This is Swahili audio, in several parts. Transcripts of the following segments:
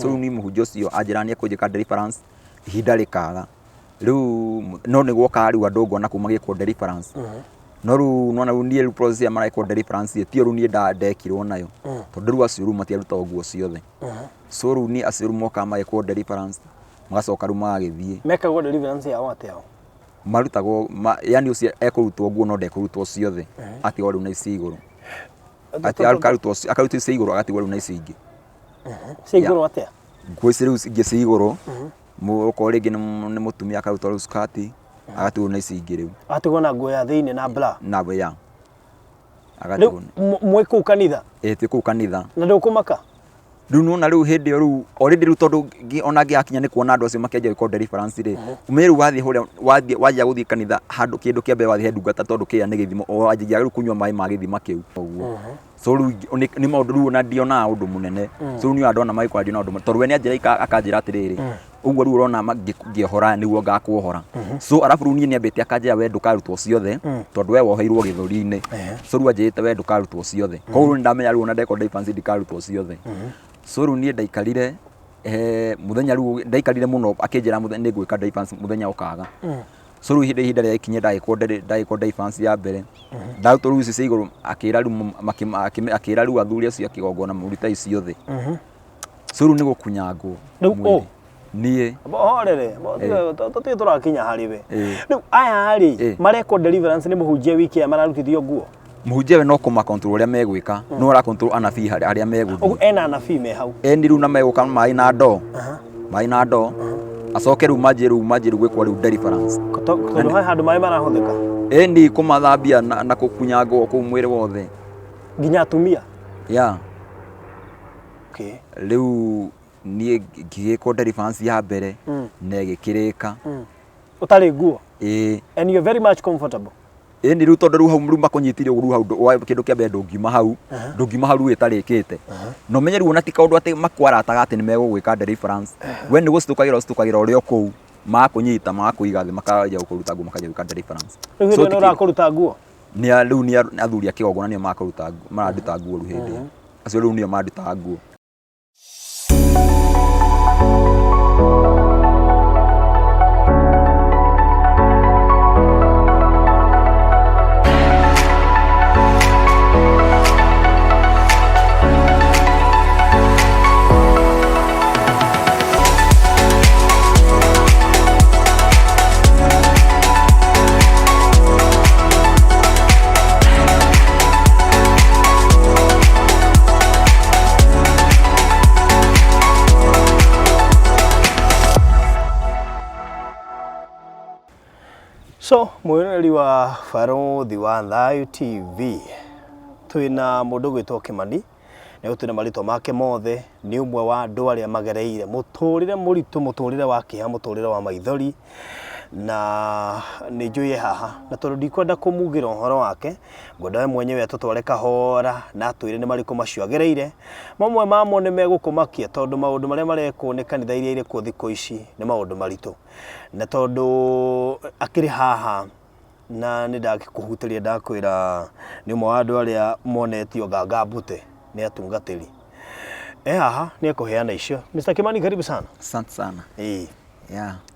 so ni muhunjia ucio anjirania kunjika deliverance ihinda rikaga riu no niguo ka riu andu ngona kuma giko deliverance no riu nona riu nie process ya maraiko deliverance ti riu nie ndekirwo nayo tondu riu acio riu matiaruta guo ciothe so riu ni acio riu moka magiko deliverance magacoka riu magagithie mekagwo deliverance ya wate yao marutagwo yani ucio ekurutwo guo no ndekurutwo ciothe atigwo riu na ici iguru ati akarutwo ici iguru agatigwo riu na ici ingi siguru atia ngwisi riu ingi ci iguru muko ringi ni mutumia akarutwo riu skati agatigwo na ici ingi riu atigwo na nguo ya thiini na bra na bra agatigwo mwe ku kanitha ti ku kanitha na ndukumaka riu nona riu hindi riu already riu tondu ona ngiakinya ni kuona andu acio makianjia giko deliverance ri umenye riu wathie huria wajia guthie kanitha handu kindu kia mbere wathie ndungata tondu kia ni githimo wajia riu kunywa mai ma githima kiu uguo so riu ni maundu riu ona ndiona undu munene so riu andu ona magikora ndiona undu tondu we ni anjira akanjira atiriri uguo riu urona ngihora niguo ngakwohora so arafu riu ni ambite akanjira we ndukarutwo ciothe tondu we woheirwo githuri-ini so riu anjirite we ndukarutwo ciothe koguo ndamenya riu ona ndeko deliverance ndikarutwo ciothe so riu nie ndaikarire muthenya riu ndaikarire muno akinjira muthenya ni gwika deliverance muthenya ukaga so riu ihinda ria ikinye ndagiko deliverance ya mbere ndaruto riu ici iguru akira riu athuri acio akigongona murita iciothe so riu ni gukunyangwo nie horere tuti turakinya hariwe riu aya ari mareko deliverance ni muhunjia wiki ya mararutithio nguo muhunjia we no kuma control uria megwika no ra control anabii aria meguthi ena anabii me hau eni riu na meguka mai na ndo acoke riu manjiru gwikwo riu deliverance tondu hai handu mai marahuthika eni kumathambia na kukunyangwo ku mwiri wothe nginya atumia okay riu nie ngigiko deliverance ya mbere na gikirika utari nguo and you are very much comfortable eni riu tondu riu hau riu makunyitire riu hau kindu kia mbere ndungima hau itarikite no menye riu ona ti kaundu ati makwarataga ati ni megugwika deliverance we ni gucitukagira urio kuu makunyita makuiga thi makaja gukuruta nguo makaja gwika deliverance so ti urakuruta nguo ni riu ni athuri akigongona ni makuruta nguo maranduta nguo riu hindi acio riu ni maranduta nguo So mwirori wa Barothi wa Thayu TV twina mundu gwitwo Kimani ne utune marito make mothe ni umwe wa andu aria magereire muturire muritu muturire wa kiha muturire wa maithori na ni njuye haha na tondu ndikwenda kumugira uhoro wake ngwenda we mwenyewe atutware kahora na twire ni mariko macio agereire mamwe mamo ni megukumakia tondu maundu maria mareko ni kanitha iria ire ku thiko ici ni maundu maritu na tondu akiri haha na ni ndakikuhutiria ndakwira ni umwe wa andu aria monetio ngangambute ni atungatiri haha ni akuheana icio Mr. Kimani karibu sana. Asante sana.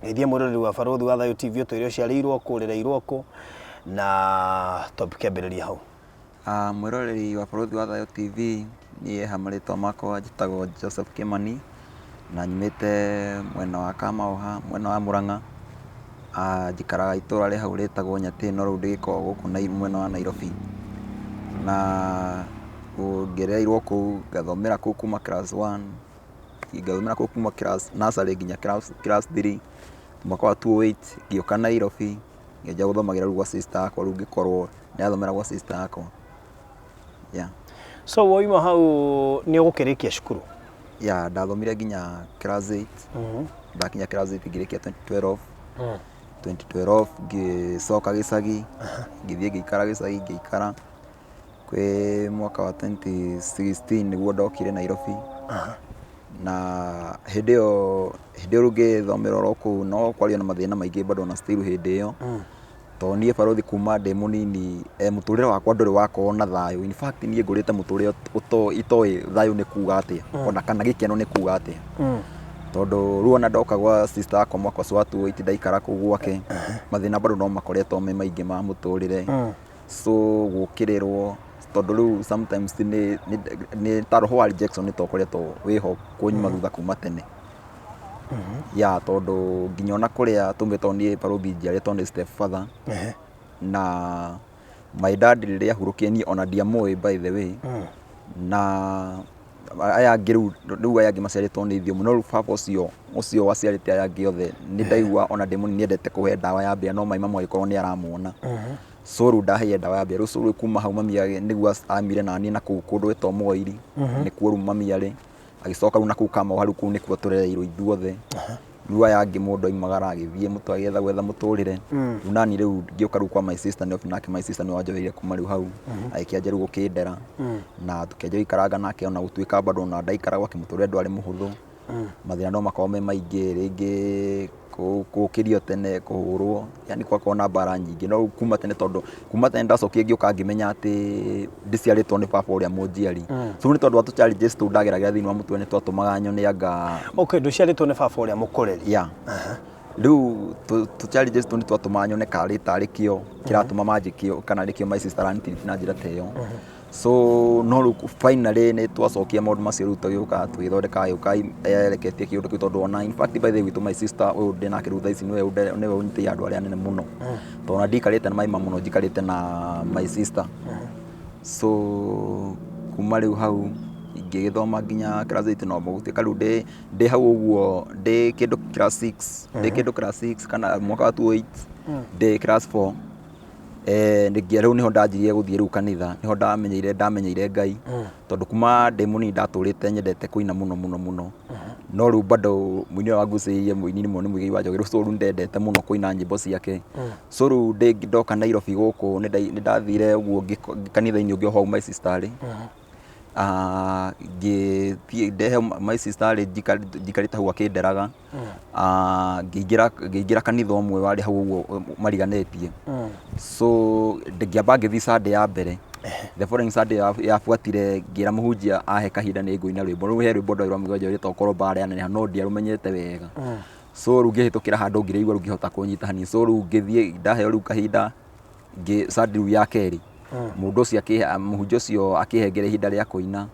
Ngeithia mwirori wa Barothi wa Thayu TV utwire uciariirwo kurereirwo ku na topic ambiriria hau mwirori wa Barothi wa Thayu TV ni hamarito makwa njitagwo Joseph Kimani na nyumite mwena wa Kamauha mwena wa Murang'a njikaraga itura ri hau ritagwo Nyati no riu ndigiko guku na mwena wa Nairobi na ngereirwo ku gathomera ku kuma class 1 ngathomera ku kuma class nursery nginya class 3 mwaka wa 2008 ngioka Nairobi ngeja guthomagira rugo sister akwa ru ngikorwo ni athomera gwa sister akwa so woima hau ni ugukirikia cukuru ndathomire nginya class 8 ndakinya class 8 ngirikia 2012 ngicoka gicagi ngithie ngikara gicagi ngikara kwe mwaka wa 2016 niguo ndokire Nairobi na hideo ruge thomero roku no kwaria na mathina maingi bado na still hideo to niĩ barothi kuma ndĩ mũnini mũtũrĩre wakwa ndũrĩ wakorwo na thayũ. In fact niĩ ngũrĩte mũtũrĩre itoĩ thayũ nĩ kuuga atĩa ona kana gĩkeno nĩ kuuga atĩa. Tondũ rĩu ona ndoka gwa sister yakwa mwaka ũcio wa 2008 ndaikara kũu gwake, mathĩna bado no makoretwo me maingĩ ma mũtũrĩre. So gũkĩrĩrwo tondũ rĩu sometimes nĩ ta roho wa rejection nĩ tokoretwo wĩho kũnyuma thutha kuma tene. Ya tondũ nginya ona kũrĩa tumĩtwo niĩ barothi njiarĩtwo nĩ step father, na my dad rĩrĩa ahurũkire niĩ ona ndiamũĩ by the way, na aya angĩ rĩu aya angĩ maciarĩtwo nĩ ithuĩ no rĩu baba ũcio waciarĩte aya angĩ othe nĩ ndaigua ona ndĩ mũnini nĩendete kũhe ndawa ya mbĩa no my mama agĩkorwo nĩ aramuona. So rĩu ndaheire ndawa ya mbĩa rĩu rĩu kuma hau mami nĩguo amire naniĩ na kũu kũndũ gwĩtwo Mũgoiri, nĩkuo rĩu mami arĩ, agĩcoka rĩu na kũu Kamau rĩu kũu nĩkuo tũrereirwo ithuothe. Rĩu aya angĩ mũndũ aimagara agĩthiĩ mũtũ agĩetha gwetha mũtũrĩre, rĩu nani rĩu ngĩũka rĩu kwa my sister nake my sister nĩwe wanjoheire kuma rĩu hau agĩkĩanjia rĩu gũkĩndera na tũkĩanjia gũikaranga nake ona gũtuĩka bado ona ndaikara gwake mũtũrĩre ndwarĩ mũhũthũ. Mathĩna no makorwo me maingĩ, rĩngĩ gũkĩrio tene, kũhũrwo, yani gwakorwo na mbara nyingĩ no kuma tene, tondũ kuma tene ndacokire ngĩũka ngĩmenya atĩ ndiciarĩtwo nĩ baba ũrĩa mũnjiari. So nĩ tondũ wa tũ challenges tũu ndageragĩra thĩinĩ wa mũtũrĩre nĩ twatũmaga nyone anga ndũciarĩtwo nĩ baba ũrĩa mũkũreri. Yeah. Rĩu tũ challenges tũu nĩ twatũmaga nyone karĩ tarĩ kĩo kĩratũma manjĩkio kana rĩkĩo my sister aranitreat na njĩra ta ĩyo. So no rĩu finally nĩ twacokia maũndũ macio rĩu tũgĩũka tũgĩthondeka gĩũka yereketie kĩũndũ kĩu, tondũ ona in fact by the way witũ my sister ũyũ ndĩ nake rĩu thaa ici nĩwe ũnyitĩire andũ arĩa anene mũno, tondũ ona ndikarĩte na maima mũno, njikarĩte na my sister. So kuma rĩu hau ngĩgĩthoma nginya class 8 no gũtuĩka rĩu ndĩ hau ũguo ndĩ kĩndũ class 6 kana mwaka wa 2008 ndĩ class 4. Rĩu nĩho ndanjirie gũthiĩ rĩu kanitha, nĩho ndamenyeire Ngai, tondũ kuma ndĩ mũnini ndatũrĩte nyendete kũina mũno, no rĩu bado mũini ũrĩa wangucĩrĩirie mũini nĩ Mũigai wa Njogĩ, so rĩu ndendete mũno kũina nyĩmbo ciake. So rĩu ndoka Nairobi gũkũ nĩ ndathire ũguo kanitha-inĩ ũngĩ hau my sister arĩ, ndehe my sister arĩ njikarĩte hau akĩnderaga, ngĩingĩra kanitha ũmwe warĩ hau ũguo mariganĩtie. So ngĩamba ngĩthiĩ Sunday ya mbere, the following Sunday yabuatire ngĩra mũhunjia ahe kahinda nĩ ngũina rwĩmbo rũu, he rwĩmbo rwa Mũigai wa Njogĩ rĩtagwo mbara yaneneha no ndiarũmenyete wega. So rĩu ngĩhĩtũkĩra handũ ngĩrĩigua rĩu ngĩhota kũnyita hanini, so rĩu ngĩthiĩ ndaheo rĩu kahinda Sunday rĩu ya kerĩ, mũndũ ũcio mũhunjia ũcio akĩhengere ihinda rĩa kũina,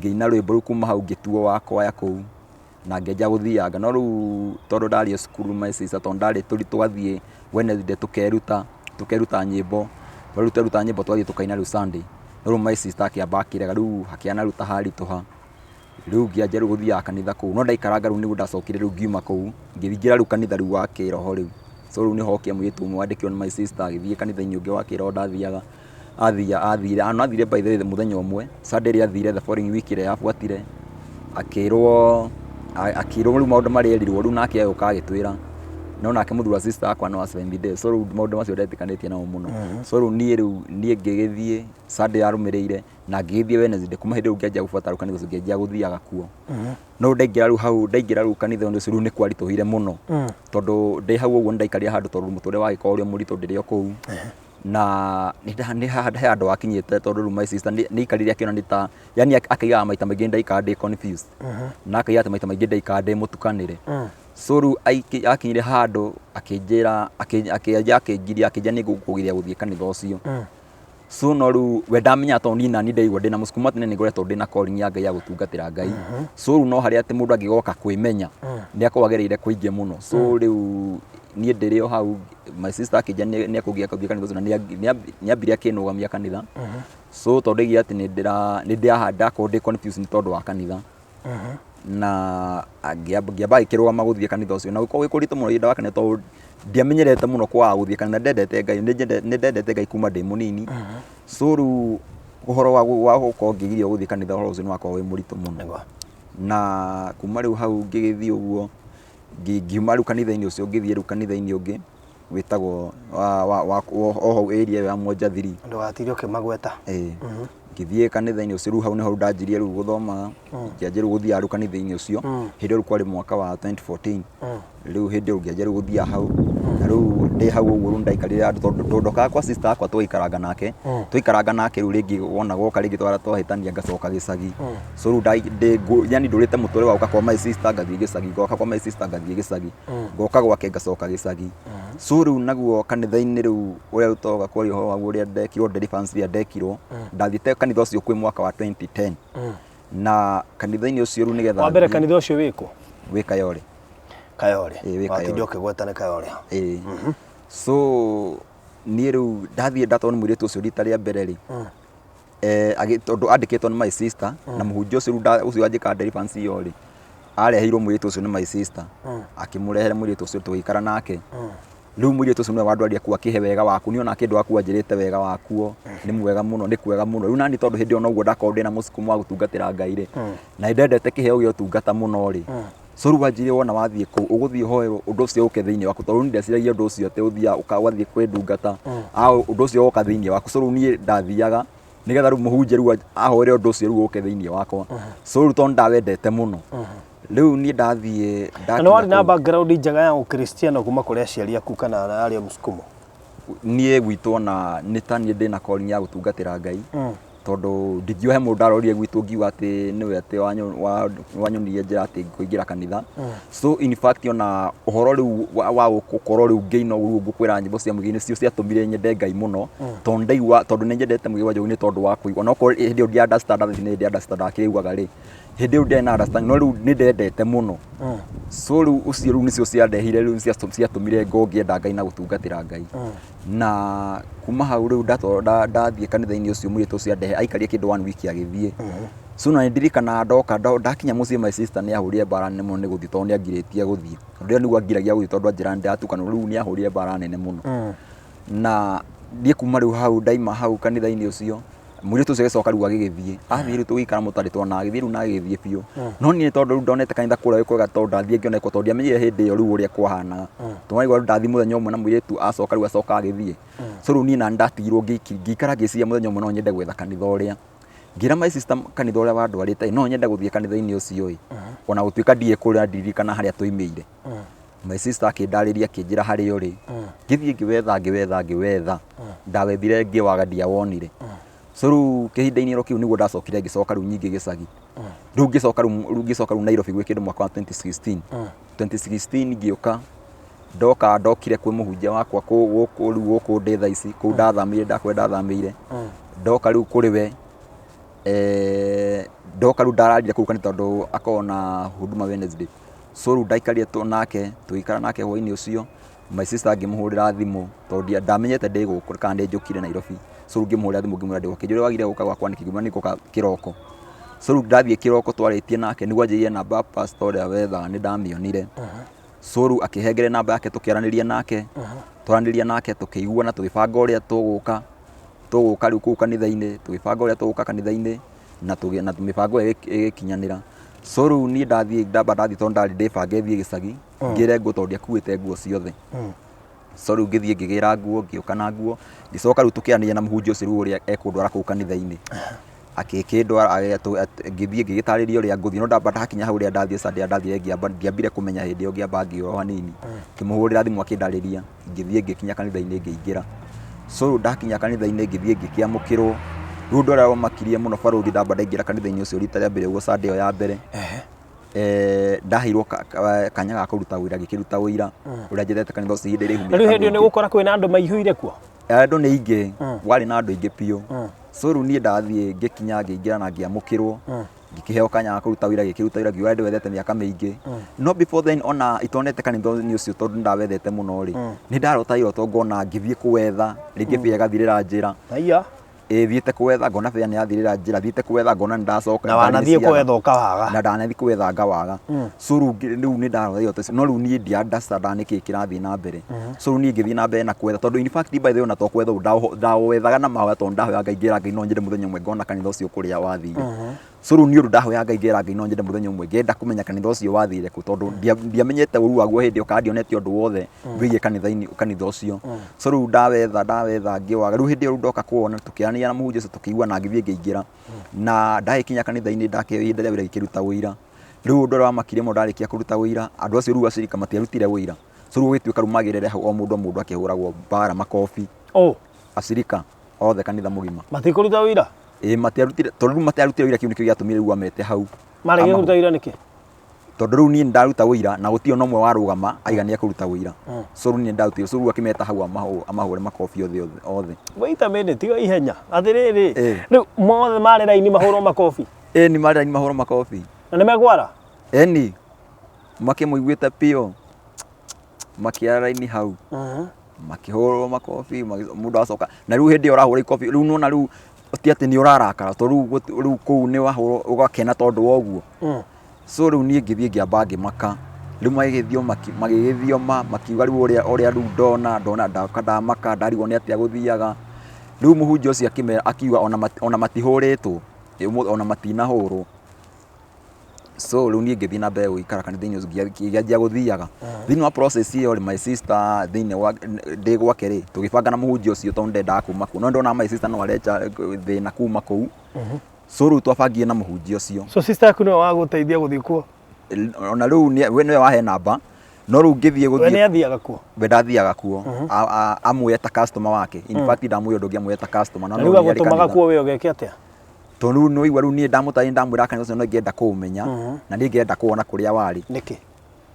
ngĩina rwĩmbo rũu kuma hau ngĩtuo wa kwaya kũu na ngĩanjia gũthianga. No rĩu tondũ ndarĩ cukuru my sister, tondũ ndarĩ tũgathiĩ Wednesday tũkeruta nyĩmbo, rĩu tweruta nyĩmbo twathiĩ tũkaina rĩu Sunday, no rĩu my sister akĩamba akĩrega, rĩu hakĩana rĩu ta haritũha, rĩu ngĩanjia rĩu gũthiaga kanitha kũu, no ndaikaranga rĩu nĩguo ndacokire rĩu ngiuma kũu ngĩthiĩra rĩu kanitha rĩu wa kĩroho rĩu. So rĩu nĩho okire mũirĩtu ũmwe wandĩkĩrwo nĩ my sister agĩthiĩ kanitha-inĩ ũngĩ wa kĩroho ndathiaga, athire by the way mũthenya ũmwe Sunday ĩrĩa athire the following week ĩrĩa yabuatire akĩrwo rĩu maũndũ marĩa erirwo rĩu nake agĩũka agĩtwĩra no nake mũthuri wa sister akwa no wa Seventh Day. So rĩu maũndũ macio ndetĩkanĩtie namo mũno. So rĩu niĩ ngĩgĩthiĩ Sunday yarũmĩrĩire na ngĩgĩthiĩ Wednesday, kuma hĩndĩ rĩu ngĩanjia gũbuata rĩu kanitha ũcio ngĩanjia gũthiaga kuo. No ndaingĩra rĩu kanitha ũcio rĩu nĩ kwaritũhire mũno, tondũ ndĩ hau ũguo ndaikarire handũ, tondũ mũtũrĩre wagĩkorwo ũrĩ mũritũ ndĩrĩ o kũu, na nĩ handũ wakinyĩte, tondũ rĩu my sister nĩ aikarire akĩona nĩ ta yani akaigaga maita maingĩ ndaikara ndĩ confused na akaiga atĩ maita maingĩ ndaikara ndĩ mũtukanĩre. So rĩu akinyire handũ akĩnjĩra akĩnjia nĩ ngũkũgeria gũthiĩ kanitha ũcio. So no rĩu we ndamenya tondũ niĩ nani ndaigua ndĩ na mũsukuma tene nĩ ngoretwo ndĩ na calling ya Ngai ya gũtungatĩra Ngai. So rĩu no harĩa atĩ mũndũ angĩgoka kwĩmenya nĩ akoragwo agereire kũingĩ mũno. So rĩu niĩ ndĩrĩ o hau my sister akĩnjia nĩ akũgĩa kanitha ũcio na nĩ ambire akĩnũgamia kanitha. So tondũ ndaigire atĩ ndakorwo ndĩ confused nĩ tondũ wa kanitha, na ngĩamba gĩkĩrũgama gũthiĩ kanitha ũcio, na gũkorwo gĩkũritũ mũno ihinda wa kanitha, tondũ ndiamenyerete mũno kwaga gũthiĩ kanitha. Ndendete Ngai, nĩ ndendete Ngai kuma ndĩ mũnini. So rĩu ũhoro wa gũkorwo ngĩgirio gũthiĩ kanitha, ũhoro ũcio nĩ wakorwo wĩ mũritũ mũno, na kuma rĩu hau ngĩgĩthiĩ ũguo ngiuma rĩu kanitha-inĩ ũcio ngĩthiĩ rĩu kanitha-inĩ ũngĩ wĩtagwo oho area ya Mwonja 3. Ndũgatire ũkĩmagweta. ngithie kanitha-inĩ ũcio rĩu hau nĩho ndanjirie rĩu gũthoma ngĩanjia rĩu gũthiaga rĩu kanitha-inĩ ũcio hĩndĩ ĩyo kwarĩ mwaka wa 2014 rĩu hĩndĩ ĩyo ngĩanjia rĩu gũthiaga hau na rĩu ndĩ hau ũguo rĩu ndaikarire andũ tondũ ndokaga kwa sister akwa twaikaranga nake rĩu rĩngĩ wona goka rĩngĩ twahĩtania ngacoka gĩcagi so rĩu yani ndũrĩte mũtũrĩre wa gũka kwa my sister ngathiĩ gĩcagi ngoka kwa my sister ngathiĩ gĩcagi ngoka gwake ngacoka gĩcagi so rĩu naguo kanitha-inĩ rĩu ũrĩa ũtoga kwaria ũhoro wa ũrĩa ndekirwo deliverance ĩrĩa ndekirwo ndathiĩte kanitha ũcio kwĩ mwaka wa 2010 na kanitha-inĩ ũcio rĩu nĩgetha wa mbere kanitha ũcio wĩ Kayole watindĩ ũkĩgweta nĩ Kayole so niĩ rĩu ndathiĩ ndatwarwo nĩ mũirĩtu ũcio rita rĩa mbere rĩ tondũ andĩkĩtwo nĩ my sister na mũhunjia ũcio wanjĩkaga deliverance ĩyo rĩ areheirwo mũirĩtu ũcio nĩ my sister akĩmũrehere mũirĩtu ũcio tũgĩikara nake rĩu mũirĩtu ũcio nĩwe wandwarire kuo akĩhe wega waku nĩ ona kĩndũ waku anjĩrĩte wega wakuo nĩ mwega mũno nĩ kwega mũno rĩu nani tondũ hĩndĩ ĩyo noguo ndakorwo ndĩna mũcukumo wa gũtungatĩra Ngai rĩ na ndendete kĩheo gĩa ũtungata mũno rĩ so rĩu wanjĩrĩ wona wathiĩ kũu ũgũthiĩ ũhoerwo ũndũ ũcio ũke thĩinĩ waku tondũ ndeciragia ũndũ ũcio atĩ ũthiaga ũgathiĩ kwĩndungata ũndũ ũcio woka thĩinĩ waku so rĩu niĩ ndathiaga nĩgetha rĩu mũhunjia rĩu ahore ũndũ ũcio rĩu ũke thĩinĩ wakwa so rĩu tondũ ndawendete mũno rĩu niĩ ndathiĩ nĩ warĩ na background njega ya ũkristiano kuma kũrĩ aciari aku kana arĩa mũcukumo niĩ gwitũ ona nĩ ta niĩ ndĩna calling ya gũtungatĩra Ngai tondũ ndingĩohe mũndũ ndarorire gwitũ ngiuga atĩ nĩwe atĩ wanyonirie njĩra atĩ kũingĩra kanitha so in fact ona ũhoro rĩu wa gũkorwo rĩu ngĩina ũguo ngũkwĩra nyĩmbo cia mũgeni nĩcio ciatũmire nyende Ngai mũno tondũ ndaigua tondũ nĩ nyendete mũgeni wa Njogu nĩ tondũ wa kũigua ona okorwo hĩndĩ ĩyo ndiunderstand nĩ ndiunderstand akĩiguaga rĩ hĩndĩ ĩyo ndiarĩ na understand no rĩu nĩ ndendete mũno so rĩu ũcio rĩu nĩcio ciandehire rĩu ciatũmire ngĩenda Ngai na gũtungatĩra Ngai na kuma hau rĩu ndathiĩ kanitha-inĩ ũcio mũirĩtu ũcio andehe aikarie kĩndũ 1 week agĩthiĩ so na ndirikana ndakinya mũciĩ my sister nĩ ahũrire mbara nene mũno nĩ gũthiĩ tondũ nĩ angirĩtie gũthiĩ tondũ nĩguo angiragia gũthiĩ tondũ njĩra ndatukanwo rĩu nĩ ahũrire mbara nene mũno na ndiĩ kuma rĩu hau ndaima hau kanitha-inĩ ũcio mũirĩtu ũcio agĩcoka rĩu agĩgĩthiĩ athiĩ rĩu tũgĩikara mũtarĩ twana agĩthiĩ rĩu na agĩthiĩ biũ no niĩ tondũ rĩu ndonete kanitha kũrĩa kwega tondũ ndathiĩ ngĩoneka tondũ ndiamenyire hĩndĩ ĩyo rĩu ũrĩa kwahanaga tũmarigwo ndathiĩ mũthenya ũmwe na mũirĩtu acoka rĩu acoka agĩthiĩ so rĩu niĩ na ndatigirwo ngĩikara ngĩciria mũthenya ũmwe no nyende gwetha kanitha ũrĩa ngira my sister kanitha ũrĩa wandwarĩte no nyende gũthiĩ kanitha-inĩ ũcio ĩ ona gũtuĩka ndiĩ kũrĩa ndirikana harĩa tũimĩire my sister akĩndarĩria akĩnjĩra harĩa ũrĩ ngĩthiĩ ngĩwetha ndawethire ngĩwaga ndiawonire so rĩu kĩhinda-inĩ kĩu nĩguo ndacokire ngĩcoka rĩu nyingĩ gĩcagi rĩu ngĩcoka rĩu Nairobi gwĩ kĩndũ mwaka wa 2016 ngĩũka ndokire kwĩ mũhunjia wakwa gũkũ ndĩ thaa ici kũu ndathamĩire ndoka rĩu kũrĩ we ndoka rĩu ndararire kũu kanitha tondũ akoragwo na huduma Wednesday so rĩu ndaikarire nake tũgĩikara nake hwainĩ ũcio my sister ngĩmũhũrĩra thimũ tondũ ndamenyete ndĩ gũkũ kana ndĩ njũkire Nairobi so rĩu ngĩmũhũrĩra thimũ ngĩmwĩra ndĩ gũkũ njũrĩ wagire gũka gwakwa nĩkĩ nĩ gũka kĩroko so rĩu ndathiĩ kĩroko twarĩtie nake nĩguo anjĩrĩrie namba pastor ũrĩa wethaga nĩ ndamĩonire so rĩu akĩhengere namba yake tũkĩaranĩria nake tũkĩiguana tũgĩbanga ũrĩa tũgũka rĩu kũu kanitha-inĩ tũgĩbanga ũrĩa tũgũka kanitha-inĩ na mĩbango ĩgĩkinyanĩra so rĩu niĩ ndathiĩ tondũ ndarĩ ndĩbange thiĩ gĩcagi ngĩre nguo tondũ ndiakuĩte nguo ciothe so rĩu ngĩthiĩ ngĩgĩra nguo ngĩũka na nguo ngĩcoka rĩu tũkĩaranĩria na mũhunjia ũcio rĩu ũrĩa ekũndwara kũu kanitha-inĩ ngĩthiĩ ngĩgĩtarĩria ũrĩa ngũthiĩ no ndakinya hau ũrĩa ndathiĩ Sunday ndiambire kũmenya hĩndĩ ĩyo ngĩamba ngĩoha hanini ngĩmũhũrĩra thimũ akĩndarĩria ngĩthiĩ ngĩkinya kanitha-inĩ ngĩingĩra so rĩu ndakinya kanitha-inĩ ngĩthiĩ ngĩkĩamũkĩrwo rĩu ũndũ ũrĩa wamakirie mũno barũthi ndaingĩra kanitha-inĩ ũcio rita rĩa mbere ũguo Sunday ĩyo ya mbere ndaheirwo kanya ga kũruta wĩra ngĩkĩruta wĩra ũrĩa njethete kanitha ũcio ihinda iraihu rĩu hĩndĩ ĩyo nĩ gũkora kwĩna andũ maihũire kuo andũ nĩ aingĩ warĩ na andũ aingĩ biũ so rĩu niĩ ndathiĩ ngĩkinya ngĩingĩra na ngĩamũkĩrwo ngĩkĩheo kanya ga kũruta wĩra ngĩkĩruta wĩra ngiuga ndĩwethete mĩaka mĩingĩ no before then ona itonete kanitha-inĩ ũcio tondũ ndawethete mũno rĩ nĩ ndarota iroto ngona ngĩthiĩ kũwetha rĩngĩ bĩa ĩgathirĩra njĩra thiĩte kũwetha ngona bĩa nĩ yathirĩra njĩra thiĩte kũwetha ngona nĩ ndacoka na wanathiĩ kũwetha ũkawaga na ndanathiĩ kũwetha ngawaga so rĩu nĩ ndarota iroto no rĩu niĩ ndiandastandaga nĩkĩ kĩrathiĩ na mbere so rĩu niĩ ngĩthiĩ na mbere na kwetha tondũ in fact by the way ona to kwetha ndawethaga na mahoya tondũ ndahoya ngaingĩra Ngai no nyende mũthenya ũmwe ngona kanitha ũcio kũrĩa wathire so ru ni ru ndahoya Ngai ngera Ngai no nyende muthenya umwe ngenda kumenya kanitha ucio wathire ku tondu ndiamenyete uru waguo hindi ukandionete undu wothe wigie kanitha ucio so ru ndawetha ngiwaga ru hindi ru ndoka kuona tukiania na muhunjia ucio tukiigua na ngithie ngiingira na ndahikinya kanitha-ini ndakiendelea wira gikiruta wira riu ndora makire mo ndarikia kuruta wira andu acio ru acirika matiarutire wira so ru gitwika rumagirire hau o mundu akihuragwo bara makofi acirika othe kanitha mugima matikuruta wira matiarutire tondu matiarutire wira kiu nikio giatumire ru amete hau marege kuruta wira niki tondu ru ni ndaruta wira na gutio no mwe warugama aigania kuruta wira so ru ni ndarutire so ru akimeta hau amahure makofi othe wait a minute tiga ihenya athiriri riu mothe mari raini mahurwo makofi ni mari raini mahurwo makofi na nimegwara ni makimuiguite pio makiara raini hau makihurwo makofi mundu acoka na riu hindi urahura ikofi riu nona riu ti ati ni urarakara to riu kuu ni wahurwo ugakena tondu woguo so riu ni ngithie ngiamba ngimaka riu magigithioma makiuga riu uria riu ndona ndamaka ndarigwo ni atia guthiaga riu muhunjia ucio akiuga ona matihuritwo ona matinahurwo so riu ni ngithie na mbere guikara kanitha-ini ucio ngianjia guthiaga thiini wa process iyo my sister thiini wa ndi gwake ri tugibanga na muhunjia ucio tondu ndendaga kuma kuu no ndona my sister no arecha thina kuma kuu so riu twabangie na muhunjia ucio so sister yaku niwe waguteithia guthii kuo ona riu we niwe wahe namba no riu ngithie guthie we ni athiaga kuo we ndathiaga kuo amwe ta customer wake in fact ndamwe undu ngiamwe ta customer no riu agutumaga kuo we ugeke atia tondu no igwa riu ni ndamwira kanitha ucio no ngienda kuumenya na ni ngienda kuona kuria wari niki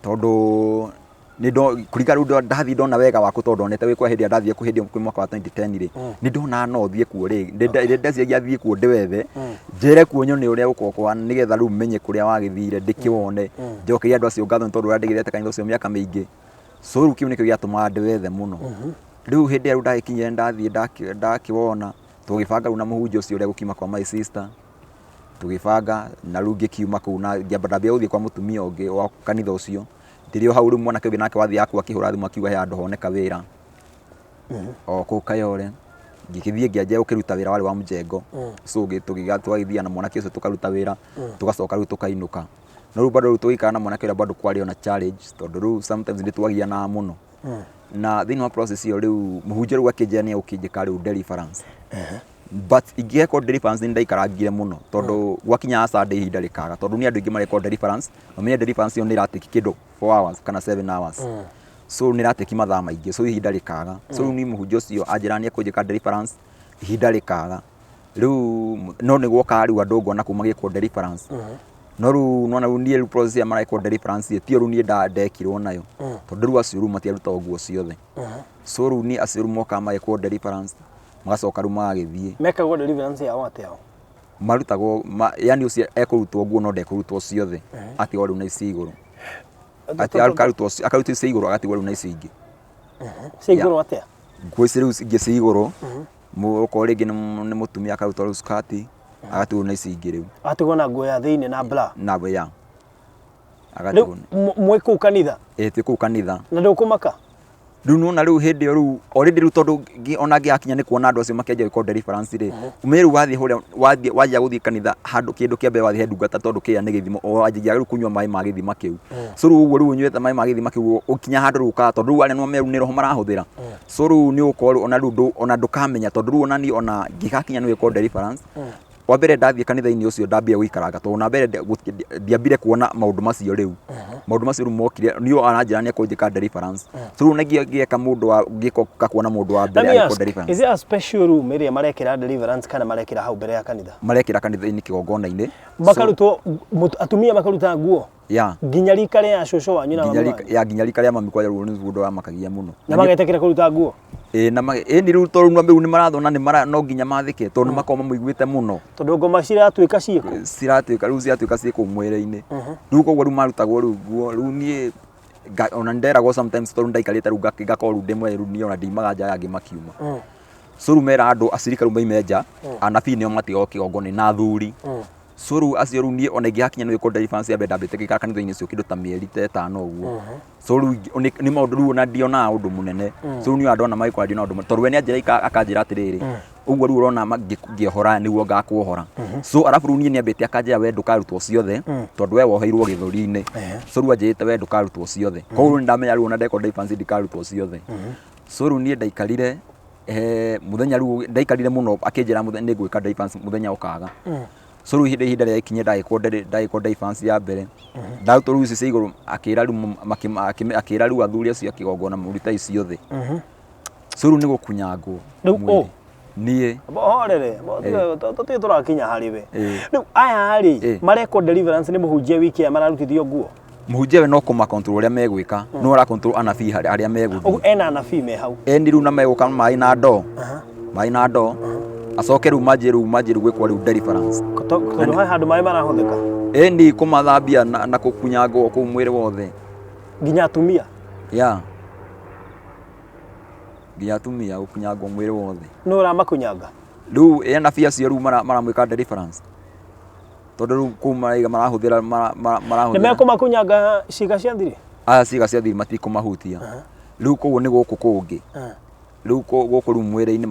tondu ni kuriga riu ndathi ndona wega waku tondu onete wikwa hindi ndathie ku hindi mwaka wa 2010 ri ni ndona no thie kuo ri ndeciagia thie kuo ndiwethe njere kuo nyone uria gukokwa nigetha riu menye kuria wagithire ndikiwone njokeria andu acio ngatho tondu ndigirete kanitha ucio miaka mingi so riu kiu nikio giatuma ndiwethe muno riu hindi riu ndakinyire ndathie ndakiwona tugibanga riu na muhunjia ucio uria gukima kwa my sister tugibanga na riu ngikiuma kuu na ndambia guthie kwa mutumia ungi wa kanitha ucio ndirio hau riu mwanake uthi nake wathi aku akihura thimu akiuga he andu honeka wira o kuu Kayole ngikithie ngianjia gukiruta wira wari wa mjengo so twagithia na mwanake ucio tukaruta wira tugacoka riu tukainuka no riu bado riu tugikana na mwanake uria bado kwari ona challenge tondu riu sometimes ni twagiana muno na thiini wa process iyo riu muhunjia riu akinjania ukinjika riu deliverance but ingĩheko deliverance ni ndaikarangire muno tondu gwakinya Sunday ihinda rikaga tondu ni andu ingi mareko deliverance na deliverance yo ni ratiki kindu 4 hours kana 7 hours so ni ratiki mathaa maingi so ihinda rikaga so ni muhunjia ucio anjirania kunjika deliverance ihinda rikaga riu no ni gwoka riu andu ngona kuma giko deliverance no riu nona riu ni process ya mareko deliverance ti riu ni ndekirwo nayo tondu riu acio riu matiaruta uguo ciothe so riu ni acio riu moka mageko deliverance magacoka riu magithie mekagwo deliverance ya wate yao marutagwo yani ucio ekurutwo guo no ndekurutwo ciothe atigwo riu na ici iguru akarutwo ici iguru agatigwo riu na ici ingi ci iguru atia ngwisi riu ingi ci iguru muko ringi ni mutumia akarutwo riu skati agatigwo na ici ingi riu atigwo na nguo ya thiini na bra na ya agatigwo mwe kuu kanitha ti kuu kanitha na ndukumaka riu nona riu hindi iyo riu already riu tondu ona ngiakinya ni kuona andu acio makianjia gwiko deliverance ri umiri wathie huria wajia guthie kanitha handu kindu kia mbere wathie ndungata tondu kia ni githimo o anjia riu kunywa mai ma githima kiu so riu uguo riu unywete mai ma githima kiu ukinya handu riu ka tondu riu aria no meru ni roho marahuthira so riu ni uko ona riu ona ndukamenya tondu riu ona ni ona ngigakinya ni gwiko deliverance wa mbere ndathie kanitha-ini ucio ndambia guikaranga tondu na mbere ndiambire kuona maundu macio riu maundu macio riu mokire nio aranjirania kunjika deliverance so riu ngieka mundu wa ngikoka kuona mundu wa mbere ya deliverance is it a special room area marekira deliverance kana marekira hau mbere ya kanitha marekira kanitha-ini kigongona-ini makarutwo atumia makaruta nguo ya nginya rika ria shosho wanyu na mama nginya rika ria mami kwa riu ni mundu wa makagia muno na magetekira kuruta nguo ni riu tondu no ni marathona no nginya mathike tondu makoma muiguite muno tondu ngoma ciratuika ciiko riu ciatuika ciiko mwire-ini riu koguo riu marutagwo riu nguo riu nie ona nderagwo sometimes tondu ndaikarite riu ngakorwo riu ndimwe riu ni ona ndimaga nja yangi makiuma so riu mera andu acirika riu maimenja anabii nio matigo kigongona na thuri so riu acio riu nie ona ingiakinya no iko deliverance ya benda betekika kanitha-ini cio kindu ta mieri 5 uguo so riu ni maundu riu ona ndiona undu munene so riu ni andona magikora ndiona undu tondu we ni anjira akanjira atiriri uguo riu urona ngihora niguo ngakwohora so arafu riu nie ni ambite akanjira we ndukarutwo ciothe tondu we woheirwo githuri-ini so riu anjirite we ndukarutwo ciothe koguo ni ndamenya riu ona ndeko deliverance ndikarutwo ciothe so riu nie ndaikarire muthenya riu ndaikarire muno akinjira muthenya ni gwika deliverance muthenya ukaga so riu ihinda ria ikinye ndagikwo deliverance ya mbere ndarutwo riu cicia iguru akira riu athuri acio akigongona murita iciothe so riu ni gukunyangwo nie horere tuti turakinya hariwe riu aya ari mareko deliverance ni muhunjia wiki ya mararutithio nguo muhunjia we no kuma control uria megwika no ra control anabii aria meguthi ena anabii me hau eni riu na meguka mai na ndo acoke riu manjiru gwikwo riu deliverance tondu hai handu mai marahuthika eni kumathambia na kukunyangwo ku mwiri wothe nginya atumia nginya atumia gukunyangwo mwiri wothe no ra makunyanga riu anabii acio riu maramwika deliverance tondu riu kuma marahuthira ni mekumakunyanga ciĩga cia thiri ciĩga cia thiri matikumahutia riu koguo ni guku kungi riu guku riu mwiri-ini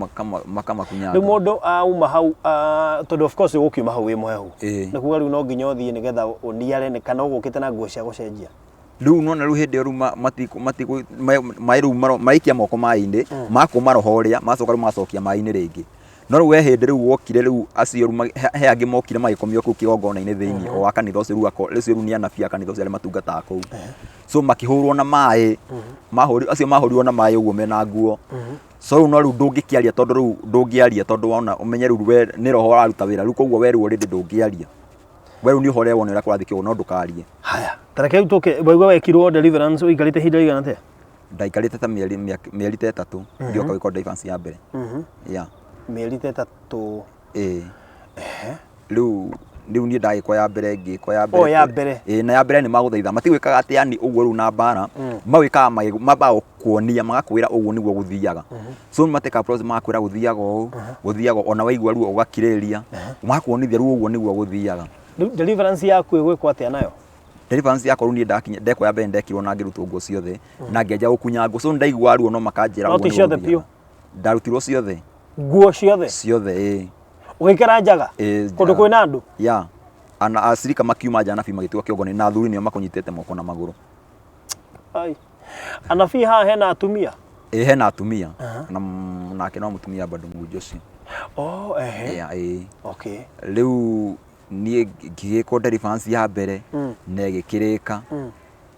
makamakunyanga riu mundu auma hau tondu of course gukiuma hau wi mwehu ni kuga riu no nginya uthie nigetha uniare ni kana ugukite na nguo cia gucenjia riu nona riu hindi riu mai riu maikia moko mai-ini makumarohoria macoka riu macokia mai-ini ringi no riu we hindi riu wokire riu acio riu he angi mokire magikomio kuu kigongona-ini thiini o wa kanitha ucio riu ni anabii a kanitha ucio aria matungataga kuu so makihurwo na mai acio mahurirwo na mai uguo mena nguo so riu no riu ndungikiaria tondu riu ndungiaria tondu wona umenye riu we ni roho araruta wira riu koguo we riu already ndungiaria we riu ni uhore wona uria kurathi kiugo no ndukarie haya tareke utoke waigua wekirwo deliverance uikarite hinda igana te ndaikarite ta mieri 3 ndioka wiko deliverance ya mbere mieri 3 riu ni ndagikwa ya mbere ngikwa ya mbere na ya mbere ni maguthaitha matigwikaga ati yani uguo riu na bara magwikaga mabao kuonia magakwira uguo niguo guthiaga so mateka process magakwira guthiaga ona waigua riu ugakiriria magakuonithia riu uguo niguo guthiaga deliverance yaku igwikwa atia nayo deliverance yakwa riu ni ndakinya ndeko ya mbere ndekirwo na ngirutwo nguo ciothe na ngianjia gukunyangwo so ndaigua riu no makanjira uguo ciothe pio ndarutirwo ciothe nguo ciothe ugikira njaga kundu kwina andu ana asirika makiuma jana anabii magituka kiongoni na athuri nio makunyitete moko na maguru ai anabii ha hena atumia hena atumia na nake no mutumia bado muhunjia ucio okay riu nie ngigikwo deliverance ya mbere na igikirika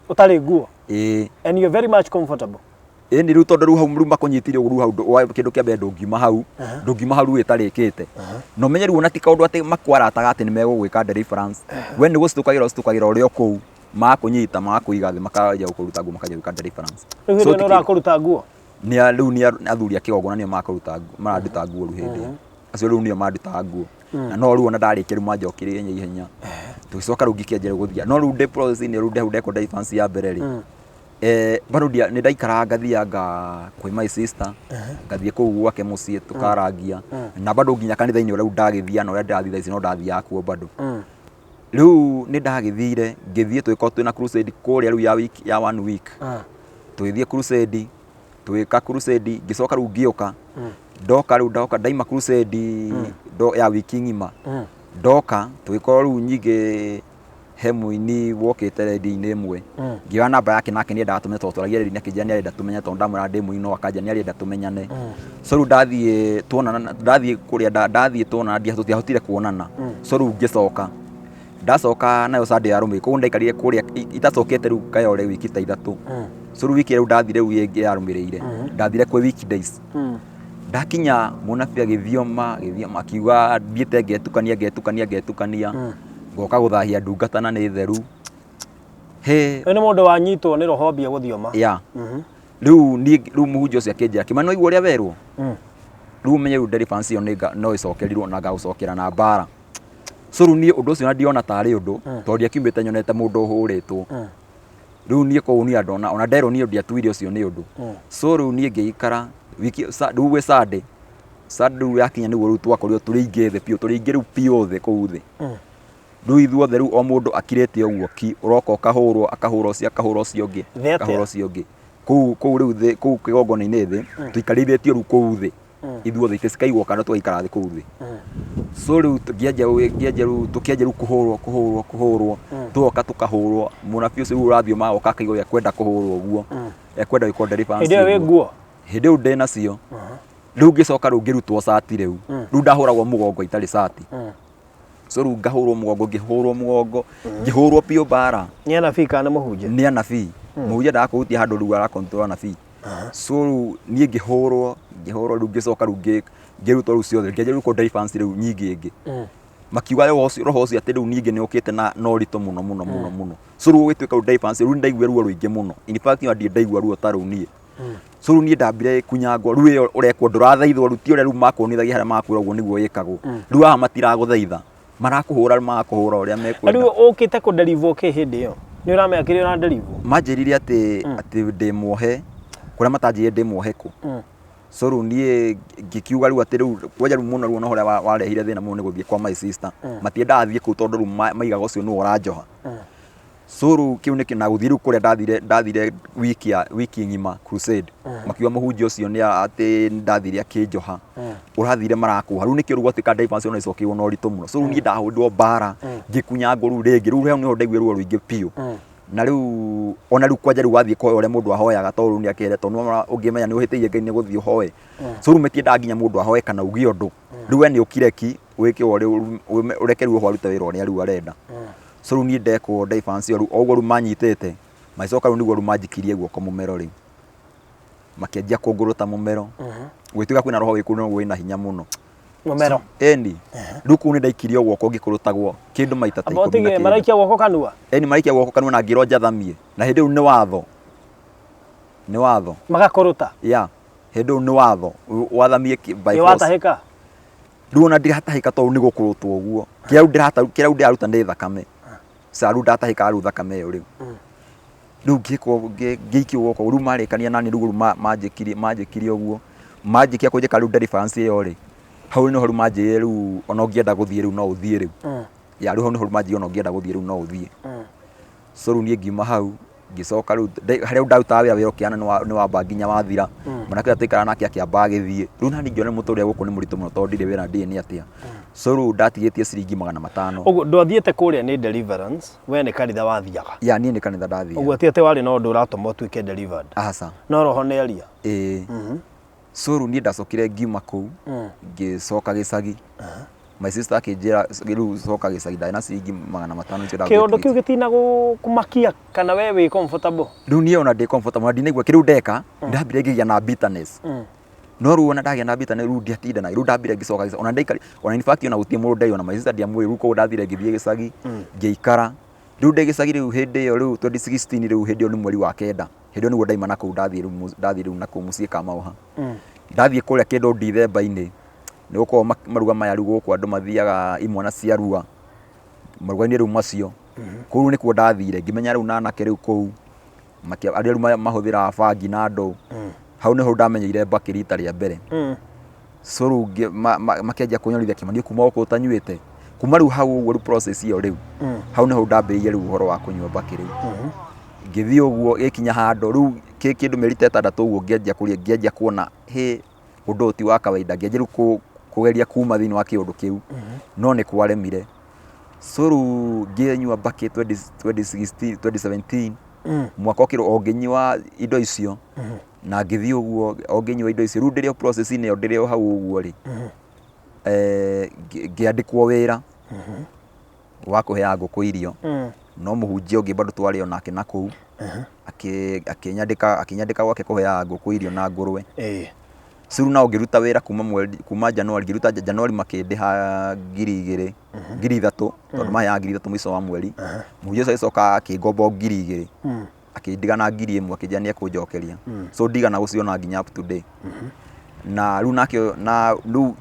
utari nguo and you're very much comfortable ni riu tondu riu hau riu makunyitire riu hau kindu kia mbere ndungiuma hau riu itarikite no menye riu ona ti kaundu ati makwarataga ati ni megugwika deliverance we ni gucitukagira uria kuu makunyita makuiga thi makaja gukuruta nguo makaja gwika deliverance so ni urakuruta nguo riu ni athuri akigongona nio makuruta maranduta nguo riu hindi acio riu nio manduta nguo na no riu ona ndarikia riu manjokirie ihenya tugicoka riu ngikianjira guthia no riu process ni riu ndeko deliverance ya mbere ri bado ni ndaikara ngathianga kwi my sister ngathie kuu gwake mucii tukaragia na bado nginya kanitha-ini uria ndagithia na uria ndathitha ici no ndathia kuo bado riu ni ndagithire ngithie twiko twina crusade kuria riu ya 1 week twithie crusade twika crusade ngicoka riu ngioka ndoka daima crusade ya wiki ngima ndoka twiko riu nyige hemu-ini wokite rendi-ini imwe ngiwa namba yake nake ni ndatumenya tondu twaragia rendi-ini akijia ni arenda tumenya tondu ndamwira ndemu no akanja ni arenda tumenyane so riu ndathie tuonana ndathie kuria ndathie tuonana tutiahotire kuonana so riu ngicoka ndacoka nayo Sunday ya rume koguo ndaikarire kuria itacokete riu kayore wiki ta 3 so riu wiki riu ndathire riu yengi yarumirire ndathire kwe weekdays ndakinya munabii agithioma akiuga thiete ngetukania ngoka guthahia ndungatana ni theru ni mundu wanyitwo ni roho mbia guthioma riu muhunjia ucio akinjira Kimani no igua uria werwo riu menye riu deliverance iyo no icokerirwo na gagucokera na bara so riu nie undu ucio na ndiona tari undu tondu akiumite nyonete mundu uhuritwo riu nie koguo ni andona ona ndero nie ndiatuire ucio ni undu so riu nie ngiikara wiki riu we Sunday riu yakinya niguo riu twakorirwo turi ingi the pio turi ingi riu pio the kuu thi Riu ithuothe riu o mundu akirite uguo ki uroka akahurwo ucio ungi kuu riu kuu kigongona-ini thi tuikarithitio riu kuu thi ithuothe itikaigwo kana twaikara thi kuu thi. So riu ngĩanjia riu kuhurwo tuoka tukahurwo munabii ucio urathio magoka akaigua ekwenda kuhurwo uguo ekwenda gwikwo deliverance. Hĩndĩ ĩyo wĩ nguo? Hĩndĩ ĩyo ndĩ nacio. Riu ngĩcoka riu ngĩrutwo cati riu ndahũragwo mũgongo itarĩ cati. So riu ngahũrwo mũgongo ngĩhũrwo biũ mbara. Nĩ anabii kana nĩ mũhunjia? Nĩ anabii. Mũhunjia ndakũhutia handũ riu ara-control anabii. So riu niĩ ngĩhũrwo riu ngĩcoka riu ngĩrutwo riu ciothe ngĩanjia riu deliverance riu nyingĩ ĩngĩ. Makiuga roho ũcio atĩ riu ningĩ nĩ ũkĩte na ũritũ mũno. So riu gũgĩtuĩka riu deliverance riu ndaigua ruo rũingĩ mũno. In fact ndaigua ruo ta rũu niĩ. So riu niĩ ndambire kunyangwo riu ĩyo ũrekwo ndũrathaithwo riu ti ũrĩa riu makuonithagia harĩa makwĩra ũguo nĩguo ĩkagwo. Riu haha matiragũthaitha marakũhũra ũrĩa mekwenda. Riu ũkĩte kũnderivwo kĩ hĩndĩ ĩyo? Nĩ ũramenya kĩrĩa ũranderivwo? Manjĩrire atĩ ndĩ muohe kũrĩa matanjĩrire ndĩ muohe kũ. So riu niĩ ngĩkiuga riu atĩ riu kwanja riu mũno ruo ũrĩa warehire thĩna mũno nĩ gũthiĩ kwa my sister. Matiendaga thiĩ kũu tondũ riu maigaga ũcio nĩwe ũranjoha. So riu kĩu nĩ na gũthiĩ riu kũrĩa ndathire wiki ng'ima crusade. Makiuga mũhunjia ũcio nĩ atĩ ndathire akĩnjoha. Ũrathire marakũha. Riu nĩkĩo gũtuĩka deliverance ona icokĩirwo na ũritũ mũno. So riu niĩ ndahũrirwo mbara ngĩkunyangwo riu rĩngĩ. Riu nĩho ndaiguire ruo rũingĩ biũ. Na riu ona riu kwanja riu wathiĩ kũhoya ũrĩa mũndũ ahoyaga tondũ riu nĩ akĩrete tondũ ũngĩmenya nĩ ũhĩtĩirie Ngai nĩ gũthiĩ ũhoe. So riu metiendaga nginya mũndũ ahoe kana uge ũndũ. Riu we nĩ ũkire ki wĩke ũreke riu arute wĩra ũrĩa riu arenda. So riu niĩ ndekwo deliverance riu o ũguo riu manyitĩte magicoka riu nĩguo riu manjikirie guoko mũmero riu makĩanjia kũngũrũta mũmero gwĩtuĩka kwĩna roho wĩkũrũ wĩna hinya mũno mũmero. Eni riu kũu nĩ ndaikirio guoko ngĩkũrũtagwo kĩndũ maita ta 10. Maraikia guoko kanua? Eni maraikia guoko kanua na ngĩrwo njathamie na hĩndĩ ĩyo nĩ watho magakũrũta. Ya hĩndĩ ĩyo nĩ watho wathamie by force. Watahĩka? Riu ona ndiratahĩka tondũ nĩ gũkũrũtwo ũguo kĩrĩa ndĩraruta nĩ thakame. Saru ndatahĩka riu thakame ĩyo riu. Riu ngĩikio guoko riu marĩkania nani riu manjĩkirie ũguo manjĩkia kũnjĩka riu deliverance ĩyo rĩ hau nĩho riu manjĩrire riu ona ũngĩenda gũthiĩ riu no ũthiĩ riu. Ya riu hau nĩho manjĩrire ona ũngĩenda gũthiĩ riu no ũthiĩ. So riu niĩ ngiuma hau ngĩcoka riu harĩa ndarutaga wĩra ũkĩana nĩ wamba nginya wathira. Mwanake ataikara nake akĩamba agĩthiĩ. Riu nani ngĩona mũtũrĩre gũkũ nĩ mũritũ mũno tondũ ndirĩ wĩra ndĩ nĩ atĩa. So riu ndatigĩtie ciringi 500. Ũguo ndwathiĩte kũrĩa nĩ deliverance, we nĩ kanitha wathiaga? Ya niĩ nĩ kanitha ndathiaga. Ũguo ti atĩ warĩ na ũndũ ũratũma ũtuĩke delivered? Aca. No roho nĩ aria? So riu niĩ ndacokire ngiuma kũu ngĩcoka gĩcagi. My sister akĩnjĩra riu coka gĩcagi ndarĩ na ciringi 500 nĩcio ndagũĩte. Kĩũndũ kĩu gĩtina kũmakia kana we wĩ comfortable? Riu niĩ ona ndĩ comfortable na ndinaigua kĩrĩu ndeka ndambire ngĩgĩa na bitterness. No riu ona ndagĩa na bitterness riu ndiatinda na riu ndambire ngĩcoka gĩcagi ona ndaikari ona in fact ona gũtirĩ mũndũ ndari ona my sister ndiamũĩ riu kũu ndathire ngĩthiĩ gĩcagi ngĩikara. Riu ndĩ gĩcagi riu hĩndĩ ĩyo riu 2016 riu hĩndĩ ĩyo nĩ mweri wa 9 hĩndĩ ĩyo nĩguo ndaima na kũu ndathiĩ riu na kũu mũciĩ Kamauha. Ndathiĩ kũrĩa kĩndũ Ndithemba-inĩ nĩ gũkorwo maruga maya riu gũkũ andũ mathiaga imwana cia rua maruga-inĩ riu macio. Kũu nĩkuo ndathire ngĩmenya riu na anake riu kũu arĩa riu mahũthĩraga bangi na ndũ. Hau nĩho ndamenyeire mbakĩ rita rĩa mbere. So riu makĩanjia kũnyonithia Kimani kuma gũkũ ũtanyuĩte kuma riu hau ũguo riu process ĩyo riu hau nĩho ndambĩrĩirie riu ũhoro wa kũnyua mbakĩ riu. Ngĩthiĩ ũguo gĩkinya handũ riu kĩndũ mĩeri 6 ũguo ngĩanjia kuona ũndũ ti wa kawaida ngĩanjia riu kũgeria kuma thĩinĩ wa kĩũndũ kĩu no nĩ kwaremire. So riu ngĩnyua mbakĩ 2017 mwaka ũkĩrwo o ngĩnyua indo icio na ngĩthiĩ ũguo o ngĩnyua indo icio riu ndĩrĩ o process-inĩ ĩyo ndĩrĩ o hau ũguo rĩ ngĩandĩkwo wĩra wa kũheaga ngũkũ irio no mũhunjia ũngĩ bado twarĩ onake na kũu akĩnyandĩka gwake kũheaga ngũkũ irio na ngũrwe. So riu nao ngĩruta wĩra kuma Januari ngĩruta Januari makĩndĩha 2,000 tondũ maheaga 3,000 mũico wa mweri. Mũhunjia ũcio agĩcoka akĩngomba 2,000 akĩndigana 1,000 akĩnjĩra nĩ ekũnjokeria. So ndigana gũciona nginya up to date. Na riu nake na riu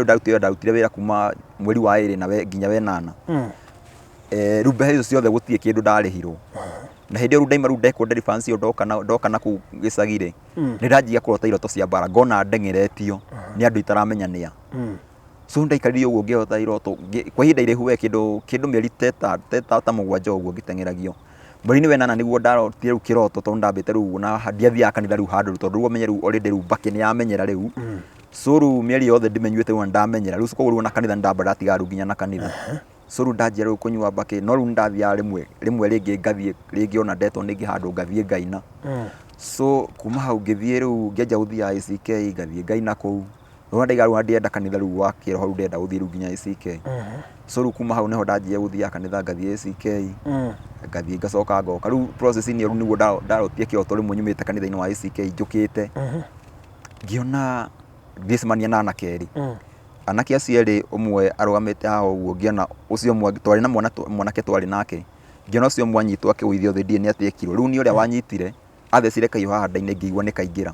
ndarutire wĩra kuma mweri wa 2 na nginya 8. Riu mbeca icio ciothe gũtirĩ kĩndũ ndarĩhirwo. Na hĩndĩ ĩyo riu ndaima riu ndekwo deliverance ĩyo ndoka na kũu gĩcagi-rĩ nĩ ndanjia kũrota iroto cia mbara ngona ndeng'eretio nĩ andũ itaramenya nĩa. so ndaikarire uguo ngihota iroto kwa ihinda irihu we kindu mieri ta mugwanja uguo ngitengeragio muri-ini wenana niguo ndarotire riu kiroto tondu ndambite riu na ndiathiaga kanitha riu handu tondu riu menye riu already riu mbaki ni yamenyera riu so riu mieri yothe ndimenyuite riu ndamenyera riu so riu na kanitha ndamba ndatiga riu nginya na kanitha so riu ndanjia riu kunyua mbaki no riu ndathia rimwe ringi ngathie ringi ona ndetwo ningi handu ngathie ngaina so kuma hau ngithie riu ngianjia guthia ACK ngathie ngaina kuu no ndaiga riu ndienda kanitha riu wa kiroho riu ndenda guthie riu nginya ACK so riu kuma hau niho ndanjia guthia kanitha ngathie ACK ngathie ngacoka ngoka riu process ni riu niguo ndarotie kiroto rimwe nyumite kanitha-ini wa ACK njukite ngiona ngicemania na anake eri anake acio eri umwe arugamite haha uguo ngiona ucio umwe twari na mwanake twari nake ngiona ucio umwe anyitwo akigwithio thi ndie ati ekirwo riu ni uria wanyitire athecire kaio haha nda-ini ngĩigua nĩ kaingĩra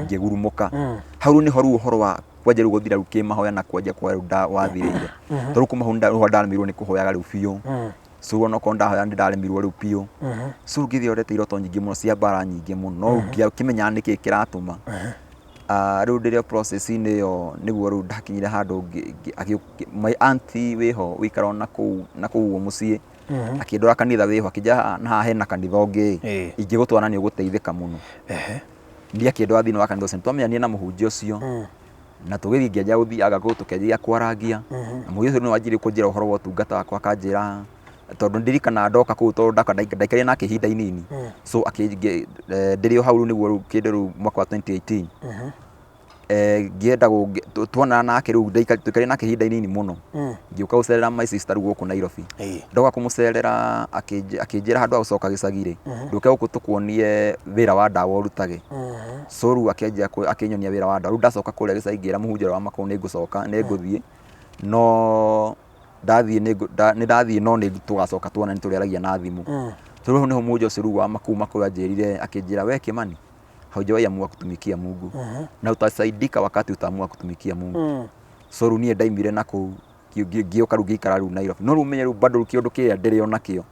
ngĩgurumũka hau niho riu ũhoro wa kwanja riu guthira riu kĩmahoya na kwanja kwa riu wathirĩire tondũ kuma hau ndaremirwo nĩ kũhoyaga riu biũ so ona korwo ndahoya ndaremirwo riu biũ so ngĩthiĩ orete iroto nyingĩ mũno cia mbara nyingĩ mũno no ngĩkimenyaga nĩkĩ kĩratũma riu ndĩrĩ process-inĩ ĩyo nĩguo riu ndakinyire handũ my auntie wĩho wĩikara na kũu mũciĩ akĩndora kanitha wĩho akĩnja haha hena kanitha ũngĩ ingĩgũtwara nĩ ũgũteithĩka mũno ndiakĩndora thĩinĩ wa kanitha ũcio nĩtwamenyanirie na mũhunjia ũcio na tũgĩthiĩ ngĩanjia gũthiaga kũu tũkĩanjia kwarangia na mũhunjia ũcio nĩ wanjirie kũnjĩra ũhoro wa ũtungata wakwa akanjĩra tondu ndirikana ndoka kũu tondu ndaikarire nake ihinda inini so ndĩrĩ o hau riu nĩguo kĩndũ riu mwaka wa 2018 ngĩenda tuonana nake riu tũikarire nake ihinda inini mũno ngĩũka gũcerera my sister riu gũkũ Nairobi ndoka kũmũcerera akĩnjĩra handũ ha gũcoka gĩcagi-rĩ ndũke gũkũ tũkuonie wĩra wa ndawa ũrutage so riu akĩnyonia wĩra wa ndawa riu ndacoka kũrĩa gĩcagi ngĩra mũhunjia wa makau nĩngũthiĩ no nĩndathiĩ no nĩtũgacoka tuonane tũrĩaragia na thimũ so riu niho mũhunjia ũcio riu wa makau anjĩrire akĩnjĩra we Kimani haujawahi amua kutumikia Mungu na utasaidika wakati utaamua kutumikia Mungu so riu niĩ ndaimire na kũu ngĩũka riu ngĩikara riu Nairobi no riu menye riu bado kĩũndũ kĩrĩa ndĩrĩ onakĩo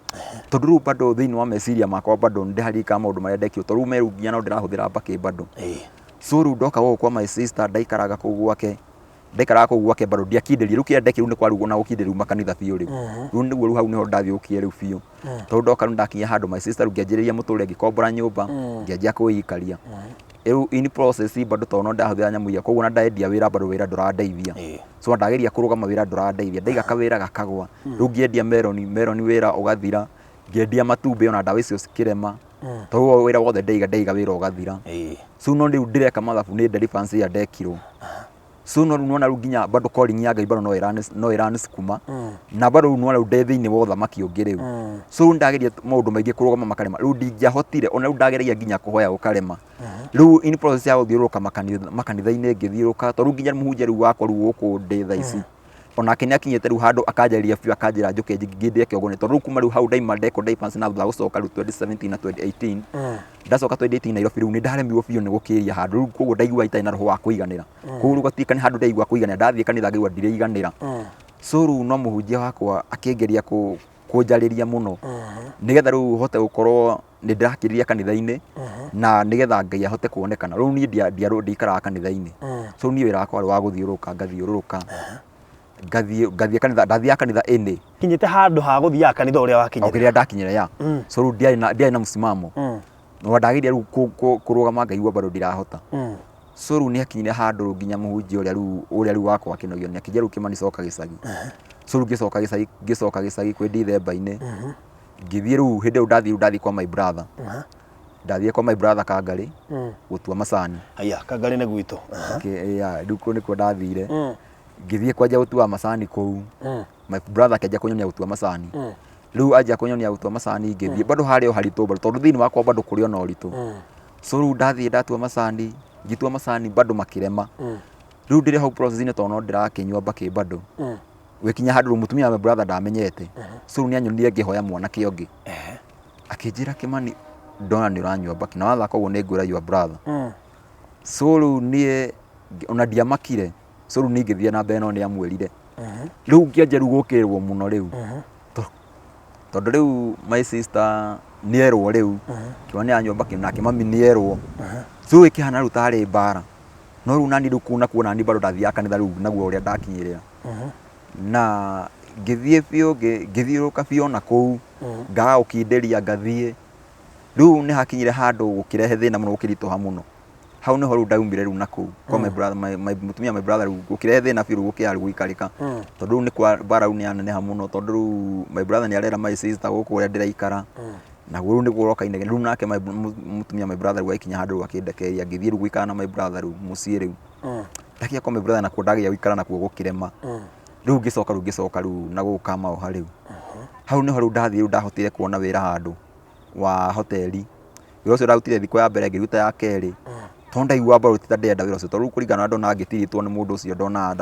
tondu riu bado thĩinĩ wa meciria makwa bado ndĩharikaga maũndũ marĩa ndekirwo tondu riu me riu nginya no ndĩrahũthĩra mbakĩ bado so riu ndoka gũkũ kwa my sister ndaikaraga kũu gwake bado ndiakindĩrie riu kĩrĩa ndekire riu nĩ kwarugwo na gũkindĩria makanitha biũ riu nĩguo riu hau niho ndathiũkire riu biũ tondu ndoka riu ndakinya handũ my sister riu ngĩanjĩrĩria mũtũrĩre ngĩkombora nyũmba ngĩanjia kwĩikaria riu in process bado tondu no ndahũthĩra nyamũ iria koguo na ndaendia wĩra bado wĩra ndũrandeithia so ndageria kũrũgama wĩra ndũrandeithia ndaiga kawĩra gakagwa riu ngĩendia meroni wĩra ũgathira ngĩendia matumbĩ ona ndawa icio cikĩrema tondu wĩra wothe ndaiga wĩra ũgathira so no riu ndĩreka mathabu nĩ deliverance ĩrĩa ndekirwo so no nuona riu nginya bado calling ya Ngai bado no iranisukuma na bado nuona riu ndĩ thĩinĩ wa ũthamaki ũngĩ riu so riu ndageria maũndũ maingĩ kũrũgama makarema riu ndingĩahotire ona riu ndageria nginya kũhoya ũkarema riu in process ya gũthiũrũrũka makanitha-inĩ ngĩthiũrũka tondu nginya mũhunjia riu wakwa riu gũkũ ndĩ thaa ici onake nĩakinyĩte riu handũ akanjarĩria biũ akanjĩra njoke ngĩndĩe kĩongo tondu riu kuma riu hau ndaima ndeko deliverance na thutha wa gũcoka riu 2017 na 2018 ndacoka 2018 Nairobi riu nĩ ndaremirwo biũ nĩ gũkĩria handũ riu koguo ndaigua itarĩ na roho wa kũiganĩra koguo riu gũtuĩka nĩ handũ ndaigua kũiganĩra ndathiĩ kanitha ngĩigua ndirĩiganĩra so riu no mũhunjia wakwa akĩngeria kũnjarĩria mũno nĩgetha riu hote gũkorwo nĩ ndĩrakĩrĩria kanitha-inĩ na nĩgetha Ngai ahote kuonekana riu niĩ ndiikaraga kanitha-inĩ so niĩ wĩra wakwa warĩ wa gũthiũrũrũka ngathiĩ kanitha ndathiaga kanitha ĩnĩ kinyĩte handũ ha gũthiaga kanitha ũrĩa wakinyire kĩrĩa ndakinyire ya so riu ndiarĩ na msimamo no ndageria riu kũrũgama ngaigua bado ndirahota so riu nĩakinyire handũ nginya mũhunjia ũrĩa riu wakwa akĩnogio nĩakĩnjĩra riu Kimani coka gĩcagi so riu ngĩcoka gĩcagi kwĩ Ndithemba-inĩ ngĩthiĩ riu hĩndĩ ĩyo ndathiĩ kwa my brother ndathiĩ kwa my brother Kangarĩ gũtua macani Kangarĩ nĩ gwitũ riu kũu nĩkuo ndathire ngĩthiĩ kwanja gũtua macani kũu my brother akĩanjia kũnyonia gũtua macani riu anjia kũnyonia gũtua macani ngĩthiĩ bado harĩ o haritũ bado tondu thĩinĩ wakwa bado kũrĩ ona ũritũ so riu ndathiĩ ndatua macani ngĩtua macani bado makĩrema riu ndĩrĩ hau process-inĩ tondu no ndĩrakĩnyua mbakĩ bado gũkinya handũ mũtumia wa my brother ndamenyete so riu nĩanyonire ngĩhoya mwanake ũngĩ akĩnjĩra Kimani ndona nĩ ũranyua mbakĩ na wathaka ũguo nĩ ngwĩra your brother so riu niĩ ona ndiamakire so riu ningĩthiĩ na mbere no nĩamwĩrire riu ngĩanjia riu gũkĩrĩrwo mũno riu tondu riu my sister nĩerwo riu Kimani anyua mbakĩ nake mami nĩerwo so ĩkĩhana riu tarĩ mbara no riu nani riu kuna kuona ni bado ndathiaga kanitha riu naguo ũrĩa ndakinyĩrĩra na ngithie bio ngithiuruka bio na kou ngaga ukinderia ngathie riu ni hakinyire handu gukirehe thina muno gukiritoha muno hau niho riu ndaumire riu na kou kwa my brother my brother riu gukirehe thina bio gukira riu guikarika tondu riu ni kwa bara riu ni aneneha muno tondu riu my brother ni arera my sister guku uria ndiraikara na riu ni guroka inege riu nake mutumia my brother riu akinya handu akindekeria ngithie riu guikara na my brother riu mucii riu ndakia kwa my brother na kundagia guikara na kuo gukirema riu ngicoka riu na gukama o hariu hau niho riu ndathie riu ndahotire kuona wira handu wa hoteli wira ucio ndarutire thiko ya mbere ngiruta ya keri tondu ndaigua mbaru tita ndenda wira ucio tondu riu kuringana na ndona ngitiritwo ni mundu ucio ndona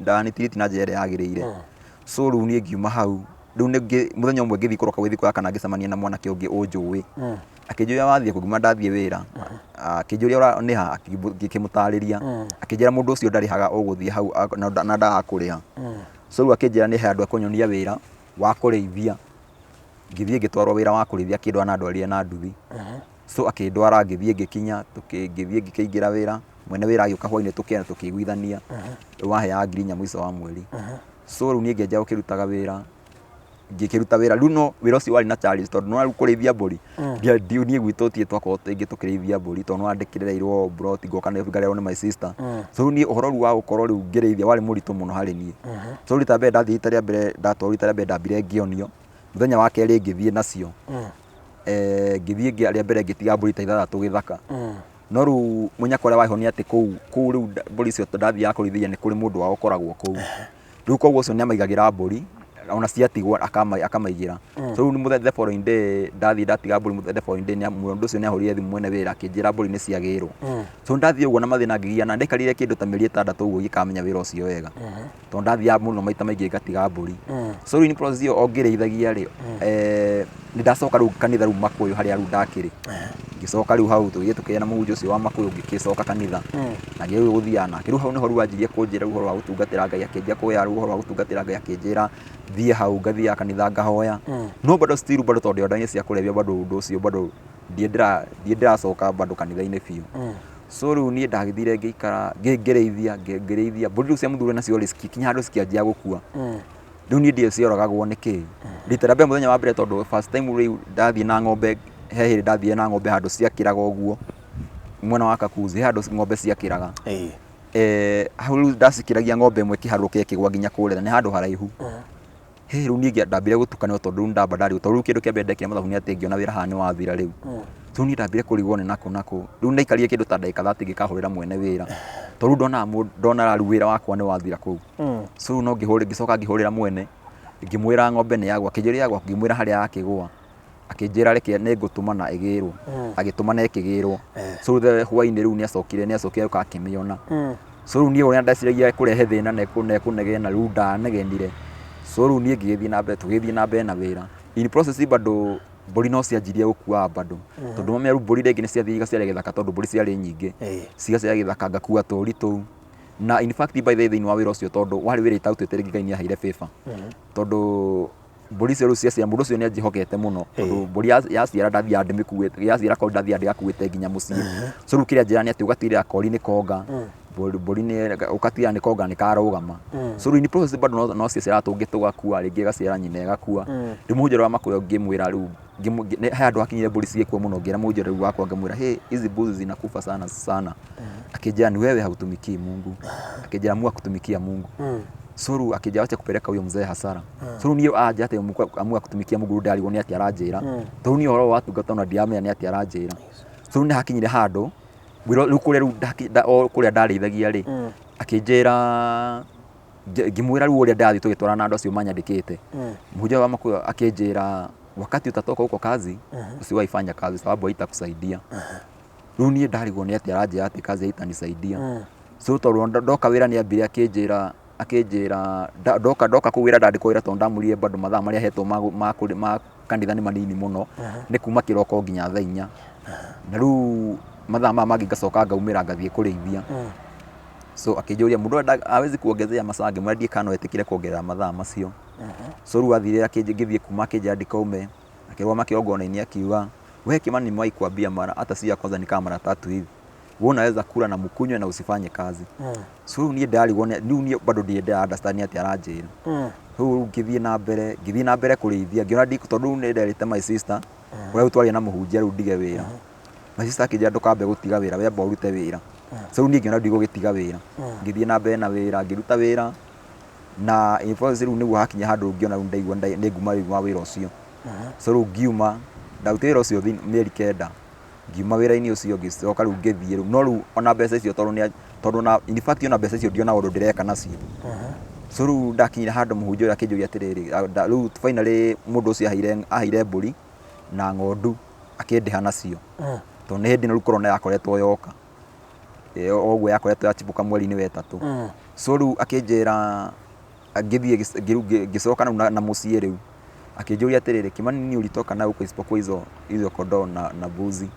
ndanitiriti na njira iria yagirire so riu nie ngiuma hau riu muthenya umwe ngithii kuroka gwi thiko ya kana ngicemania na mwanake ungi unjui akinjuria wathie kuguma ndathie wira akinjuria ni ha ngikimutariria akinjira mundu ucio ndarihaga uguthie hau na ndaga kuriha so riu akinjira ni he andu akunyonia wira wa kurithia ngithie ngitwarwo wira wa kurithia kindu ana ndwarire na nduthi so akindwara ngithie ngikinya ngithie ngikingira wira mwene wira agiuka hwaini tukiana tukiguithania waheaga ngiri nya mwiso wa mweri so riu nie ngienja ukirutaga wira ngikiruta wira riu no wira ucio wari na charges tondu no riu kurithia mburi ndio nie gwitu tie twakorwo tingi tukirithia mburi tondu no andikireirwo brot ngoka na ngarerwo ni my sister so riu nie uhoro riu wa gukorwo riu ngirithia wari muritu muno hari nie so riu ta mbere ndathie ita ria mbere ndatwarwo ita ria mbere ndambire ngionio muthenya wa keri ngithie nacio ngithie ria mbere ngitiga mburi ta ithathatu githaka no riu munyakwa uria wahonia ati kou riu mburi cio ndathia kurithia ni kuri mundu wao koragwo kou riu koguo ucio ni amaigagira mburi ona ciatigwa akamaigira so riu ni the following day ndathie ndatiga mburi the following day ni mundu ucio ni ahurire thimu mwene wira akinjira mburi ni ciagirwo so ndathie uguo na mathina ngigia na ndikarire kindu ta mieri 6 uguo gikamenya wira ucio wega tondu ndathia muno maita maingi ngatiga mburi so riu ni process iyo ongireithagia ri ni ndacoka riu kanitha riu Makuyu haria riu ndakiri ngicoka riu hau tugitukea na muhunjia ucio wa Makuyu ngicoka kanitha na ngiu guthia nake riu hau niho riu anjirie kunjira uhoro wa gutungatira Ngai akinjia kuya uhoro wa gutungatira Ngai akinjira thie hau ngathia kanitha ngahoya no bado still bado tondu ndanye cia kurebia bado undu ucio bado ndiracoka bado kanitha-ini biu so riu nie ndagithire ngiikara ngireithia mburi cia muthuri nacio riski kinya handu cikianjia gukua riu nie ndie cioragagwo niki rita rĩa mbere muthenya wa mbere tondu first time riu ndathie na ng'ombe he hĩndĩ ndathie na ng'ombe handu ciakiraga uguo mwena wa Kakuzi handu ng'ombe ciakiraga hau riu ndacikiragia ng'ombe imwe kiharũrũka ikigwa nginya kuria ni handu haraihu riu nie ndambire gutukanio tondu riu ndamba ndari tondu riu kindu kia mbere ndekire mathabu ni ati ngiona wira haha ni wathira riu so ni ndambire kurigwo ni nako riu ndaikarire kindu ta ndagika 30 ngikahurira mwene wira tondu ndona riu wira wakwa ni wathira kou so riu no ngicoka ngihurira mwene ngimwira ng'ombe ni yagwa kinjuria yagwa ngimwira haria yakigwa akinjira reke ni ngutumana igirwo agitumana ikigirwo so the hwaini riu ni acokire uka akimiona so riu nie uria ndaciragia kurehe thina na kunegena riu ndanegenire so riu nie ngithie na mbere tugithie na mbere na wira in process bado mburi no cianjirie gukua bado tondu mame riu mburi rĩngĩ ni ciathiĩ ciarĩ gĩthaka tondu mburi ciarĩ nyingĩ ciarĩ gĩthaka ngakua tũri tũu na in fact by the thĩinĩ wa wĩra ũcio tondu warĩ wĩra itautĩte rĩngĩ Ngai nĩaheire favor tondu mburi cio ciaciara mũndũ ũcio nĩanjihokete mũno tondu mburi yaciara ndathiaga ndĩmĩkuĩte yaciara ko ndathiaga ndĩgakuĩte nginya mũciĩ so riu kĩrĩa njĩra nĩ atĩ ũgatirĩra kori nĩ konga mburi nĩ ũgatirĩra nĩ konga nĩ karũgama so riu in process bado no ciaciara tũngĩ tũgakua rĩngĩ ĩgaciara nyina ĩgakua rĩu mũhunjia wa Makuyu ngĩmwĩra rĩu he andũ akinyire mburi cigĩkua mũno ngĩra mũhunjia rĩu wakwa ngamwĩra hey hizi mbuzi zinakufa sana akijia ni wewe hautumikii Mungu akijia amua kutumikia Mungu so riu akijia acha kupeleka huyo mzee hasara so riu niyo aje ate amua kutumikia Mungu ndarigwo ni ati aranjira to ni horo wa tungata na ndiamenya ni ati aranjira so ni hakinyire handu riu kuria ndareithagia ri akinjira ngimwira riu uria ndathi tugitwara na andu acio manyandikite muhunjia wa Makuyu akinjira wakati utatoka huko kazi usiwaifanya kazi sababu haitakusaidia riu nie ndarigwo ni ati aranjira ati kazi haitanisaidia so tondu ndoka wira ni ambire akinjira ndoka kuwira ndandikwo wira tondu ndamurire bado mathaa maria hetwo ma kanitha ni manini muno ni kuma kiroko nginya thaa 4 na riu mathaa mangi ngacoka ngaumira ngathie kurĩithia so akinjuria mundu awezi kuongezea masaa ngimwendie kana etikire kuongerera mathaa macio so riu athire ngithie kuma akinjira ndikaume akirwa makiongonaini akiuga we Kimani nimewahi kuambia mara hata si ya kwanza ni kama mara 3 hivi wewe unaweza kula na mkunywe na usifanye kazi. So rĩu niĩ ndarigwo rĩu niĩ bado ndiendaga understand atĩ aranjĩra. Rĩu ngĩthiĩ na mbere kũrĩithia ngĩona tondũ rĩu nĩ nderĩte my sister ũrĩa twarĩ na mũhunjia rĩu ndige wĩra. My sister akĩnjĩra ndũkambe gũtiga wĩra wemba ũrute wĩra. So rĩu niĩ ngĩona ndigũgĩtiga wĩra. Ngĩthiĩ na mbere na wĩra ngĩruta wĩra na influence rĩu nĩguo hakinya handũ ngĩona rĩu ndaigua nĩ nguma wĩra ũcio. So rĩu ngiuma ndaruta wĩra ũcio mĩeri 9 ngiuma wĩra-inĩ ũcio ngĩcoka rĩu ngĩthiĩ rĩu no rĩu ona mbeca icio tondũ na in fact ona mbeca icio ndiona ũndũ ndĩreka nacio. So rĩu ndakinyire handũ mũhunjia ũrĩa akĩnjũria atĩrĩrĩ rĩu finally mũndũ ũcio aheire mbũri na ng'ondu akĩndĩha nacio tondũ nĩ hĩndĩ rĩu corona yakoretwo yoka ũguo yakoretwo yachipũka mweri-inĩ wa 3. So rĩu akĩnjĩra ngĩthiĩ ngĩcoka na mũciĩ rĩu akĩnjũria atĩrĩrĩ Kimani nini ulitoka na huko isipokuwa hizo kondoo na mbuzi.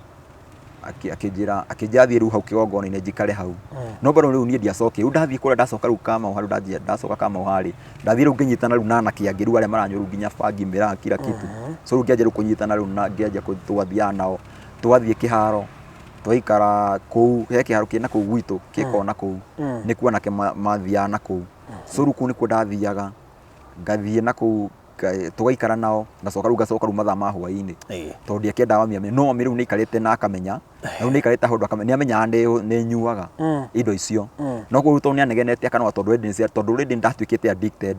Akĩnjĩra thiĩ rĩu hau kĩgongona-inĩ njikare hau. No bado rĩu niĩ ndiacoke rĩu ndathiĩ kũrĩa ndacoka rĩu Kamau harĩ ndacoka Kamau harĩ ndathiĩ rĩu ngĩnyitana rĩu na anake angĩ rĩu arĩa maranyua rĩu nginya bangi mĩraa kila kitu. So rĩu ngĩanjia rĩu kũnyitana rĩu na ngĩanjia twathiaga nao twathiĩ kĩharo twaikara kũu he kĩharo kĩna kũu gwitũ kĩkona kũu nĩkuo anake mathiaga na kũu. So rĩu kũu nĩkuo ndathiaga ngathiĩ na kũu tugaikara nao ngacoka rĩu mathaa ma hwaĩ-inĩ tondũ ndiakĩendaga mami no mami rĩu nĩ aikarĩte na akamenya rĩu nĩ aikarĩte handũ akamenya nĩ amenyaga nĩ nyuaga indo icio no kũu tondũ nĩ anegenete akanoga tondũ already ndatuĩkĩte addicted.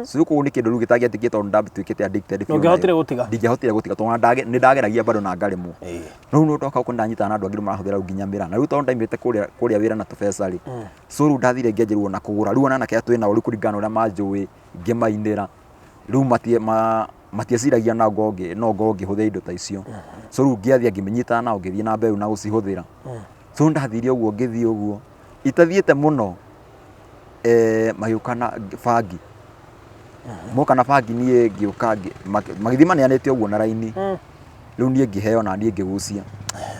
So kũu nĩ kĩndũ rĩu gĩtangĩatikĩte tondũ ndatuĩkĩte addicted ndingĩahotire gũtiga tondũ nĩ ndageragia bado na ngaremwo. Rĩu no ndoka gũkũ ndanyitana na andũ angĩ marahũthĩra rĩu nginya mĩraa na rĩu tondũ ndaimĩte kũrĩa wĩra na tũbeca rĩ. So rĩu ndathire ngĩanjĩrwo na kũgũra rĩu ona anake twĩ nao rĩu kũringana na ũrĩa manjũĩ ngĩmainĩra rĩu matieciragia no ngorwo ngĩhũthĩra indo ta icio. So rĩu ngĩathiĩ ngĩmenyitana nao ngĩthiĩ na mbere na gũcihũthĩra. So ndathire ũguo ngĩthiĩ ũguo itathiĩte mũno magĩũka na bangi moka na bangi niĩ ngĩũka magĩthiĩ maneanĩte ũguo na raini rĩu niĩ ngĩheo na niĩ ngĩgucia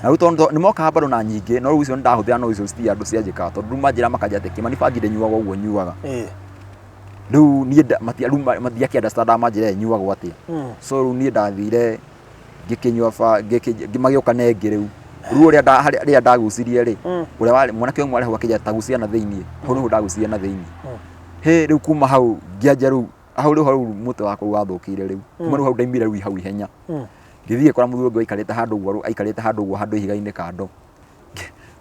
na rĩu tondũ nĩ mokaga bado na nyingĩ no rĩu icio ndahũthĩra no icio citirĩ andũ cianjĩkaga tondũ rĩu manjĩra makanjĩra atĩ Kimani bangi ndĩnyuaga ũguo nyuaga. Rĩu niĩ matiakĩandastandaga manjĩra nyuagwo atĩa. So rĩu niĩ ndathire ngĩkĩnyua magĩũka nengĩ rĩu rĩrĩa ndagucirie rĩ ũrĩa mwanake ũmwe arĩ hau akĩnjĩra tagucia na thĩinĩ hau nĩho ndagucirie na thĩinĩ. Rĩu kuma hau ngĩanjia rĩu hau mũtwe wakwa wathũkĩire rĩu kuma rĩu hau ndaimire rĩu hau ihenya ngĩthiĩ kora mũthuri ũngĩ aikarĩte handũ ũguo handũ ihiga-inĩ kando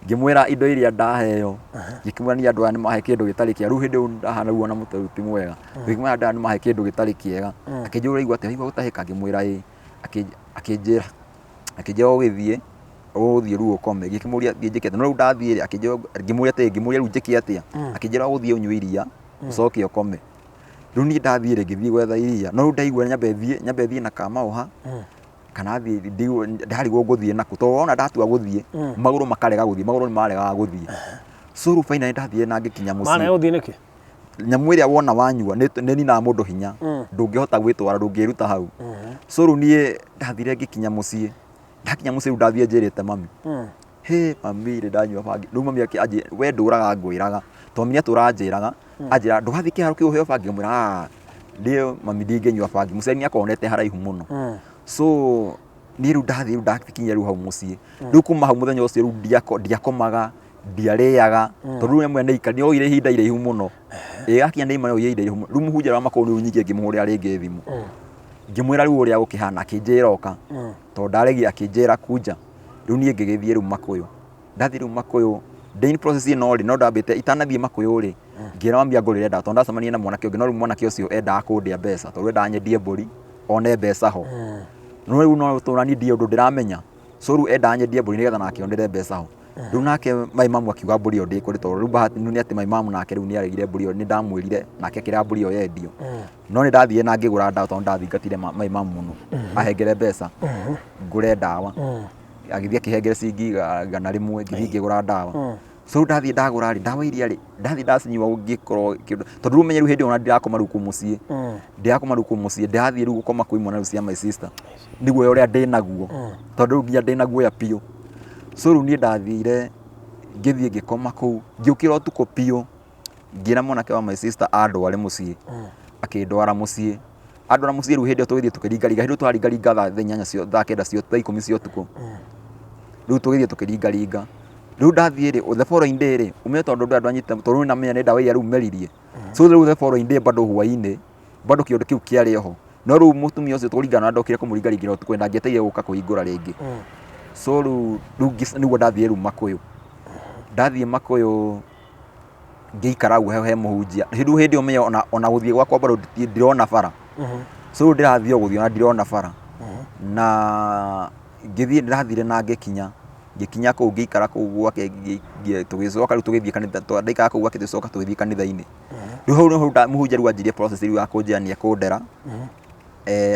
ngĩmwĩra indo iria ndaheo ngĩkĩmwĩra ni andũ aya nĩ mahe kĩndũ gĩtarĩ kĩega rĩu hĩndĩ ĩyo ndahana rĩu ona mũtwe ti mwega ngĩkĩmwĩra andũ aya nĩ mahe kĩndũ gĩtarĩ kĩega akĩnjũria igua atĩ waigua gũtahĩka ngĩmwĩra ĩ akĩnjĩra ũgĩthiĩ rĩu ũkome ngĩkĩmũria thiĩ njĩke atĩa no rĩu ndathiĩ ngĩmũria rĩu njĩke atĩa akĩnjĩra ũgũthiĩ ũnyue iria ũcoke ũkome. Rĩu niĩ ndathiĩ ngĩthiĩ gwetha iria no rĩu ndaigua nyambe thiĩ na Kamau kana ndarigwo ngũthiĩ naku tondũ wona ndatua gũthiĩ magũrũ makarega gũthiĩ magũrũ nĩ maregaga gũthiĩ. So rĩu finally ndathiĩ na ngĩkinya mũciĩ maana gũthiĩ nĩkĩ nyamũ ĩrĩa wona wanyua nĩ ninaga mũndũ hinya ndũngĩhota gwĩtwara ndũngĩruta hau. So rĩu niĩ ndathire ngĩkinya mũciĩ rĩu ndathire njĩrĩte mami mami rĩ ndanyua bangi rĩu mami we ndũraga ngwĩraga tondũ mami atũranjĩraga anjĩra ndũgathiĩ kĩharo kĩu ũheo bangi ngĩmwĩra ndiyo mami ndingĩnyua bangi mũciari nĩ akonete haraihu mũno. So niĩ rĩu ndathiĩ ndakinyia rĩu hau mũciĩ rĩu kuma hau mũthenya ũcio rĩu ndiakomaga ndiarĩaga tondũ rĩu amwe nĩ oire ihinda iraihu mũno gakinya nĩ imwe oire ihinda iraihu mũno rĩu mũhunjia wa makũrũ rĩu nyingĩ ngĩmũhũrĩra rĩngĩ thimũ ngĩmwĩra rĩu ũrĩa gũkĩhana akĩnjĩra oka tondũ ndaregia akĩnjĩra kunja rĩu niĩ ngĩgĩthiĩ rĩu Makũyũ ndathiĩ rĩu Makũyũ daily process ĩno rĩ no ndambĩte itanathiĩ Makũyũ rĩ ngĩra mami angũrĩre ndawa tondũ ndacemania na mwanake ũngĩ no rĩu mwanake ũcio endaga kũndĩa mbeca tondũ endaga nyendie mbũri one mbeca ho no rĩu no tũrani ndiĩ ũndũ ndĩramenya. So rĩu endaga nyendie mbũri nĩgetha nake onere mbeca ho rĩu nake maimamu akiuga mbũri ĩyo ndĩkũrĩ tondũ rĩu bahati nĩ atĩ maimamu nake rĩu nĩ aregire mbũri ĩyo nĩ ndamwĩrire nake akĩrega mbũri ĩyo yendio no nĩ ndathiĩ na ngĩgũra ndawa tondũ ndathingatire maimamu mũno ahengere mbeca ngũre ndawa agĩthiĩ akĩhengere ciringi 100 ngĩthiĩ ngĩgũra ndawa. So ndathiĩ ndagũra rĩ ndawa iria rĩ ndathiĩ ndacinyua ngĩkorwo tondũ rĩu menye rĩu hĩndĩ ona ndirakoma rĩu kũu mũciĩ ndathiĩ rĩu gũkoma kwĩ imwana rĩu cia my sister nĩguo ũrĩa ndĩnaguo tondũ rĩu nginya ndĩnaguoya piũ. So rĩu niĩ ndathire ngĩthiĩ ngĩkoma kũu ngĩũkĩra ũtukũ piũ ngĩra mwanake wa my sister andware mũciĩ akĩndwara mũciĩ andwara mũciĩ rĩu hĩndĩ ĩyo tũgĩthiĩ tũkĩringaringa hĩndĩ twaringaringa thaa 9 cia thaa 10 cia thaa 10 cia ũtukũ rĩu tũgĩthiĩ tũkĩringaringa riu ndathie ri the following day ri ume tondu ndu anyite tondu na menya ni ndawa ya riu meririe so riu the following day bado hwaini bado kiondo kiu kiari ho no riu mutumia ucio turingana na ndokire kumuringa ringi no tukwenda ngeteire guka kuhingura ringi so riu niguo ndathie riu Makuyu ndathie Makuyu ngeikara u he muhunjia riu hindi umenya ona guthie gwakwa bado ndirona bara so riu ndirathie guthie ona ndirona bara na ngithie ndirathire na ngekinya kuu ngeikara kuu gwake tugicoka riu tugithie kanitha ndaikara kuu gwake tugicoka tugithie kanitha-ini riu hau niho muhunjia riu anjirie process riu ya kunjania kundera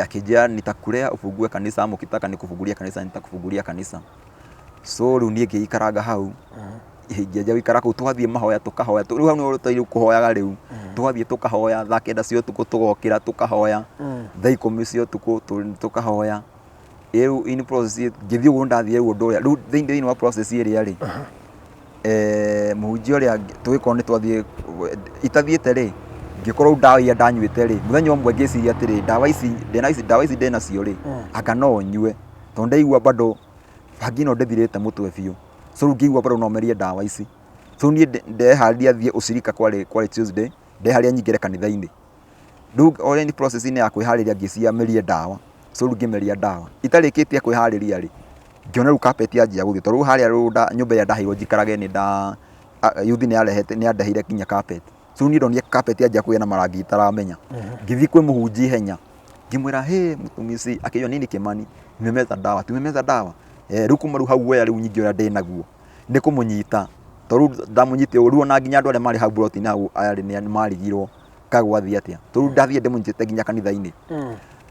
akijia nitakulea ufungue kanisa ama ukitaka nikufungulia kanisa nitakufungulia kanisa so riu nie ngiikaranga hau ngeja wikara kuu twathie mahoya tukahoya riu hau niho twathie kuhoyaga riu twathie tukahoya thaa 9 cia utuku tugokira tukahoya thaa 10 cia utuku tukahoya riu in process ngithie uguo ndathie riu undu uria riu thiini wa process iria ri muhunjia uria tugikorwo ni twathie itathiete ri ngikorwo ndawa iria ndanyuite ri muthenya umwe ngiciria atiri ndawa ici ndina cio ri anga no nyue tondu ndaigua bado bangi no ndithirite mutwe biu so riu ngigua bado no merie ndawa ici so nie ndehariria thie ucirika kwari Tuesday ndeharia nyingire kanitha-ini riu already process ini ya kwihariria ngiciria merie ndawa so riu ngimeria ndawa itarikitie kwihariria ri ngiona riu carpet yanjia guthie tondu haria nyumba ya ndaheirwo njikarage ni youth ni andehire kinya carpet so ni ndonire carpet yanjia kuya na marangi itaramenya ngithie kwi muhunjia ihenya ngimwira he mutumisi akiyo nini Kimani nimemeza dawa riu kuma riu hau weya riu nyingi uria ndinaguo ni kumunyita tondu ndamunyite riu ona nginya andu aria mari hau broti-ini hau ari ni marigirwo kagwathie atia tondu ndathie ndimunyitite nginya kanitha-ini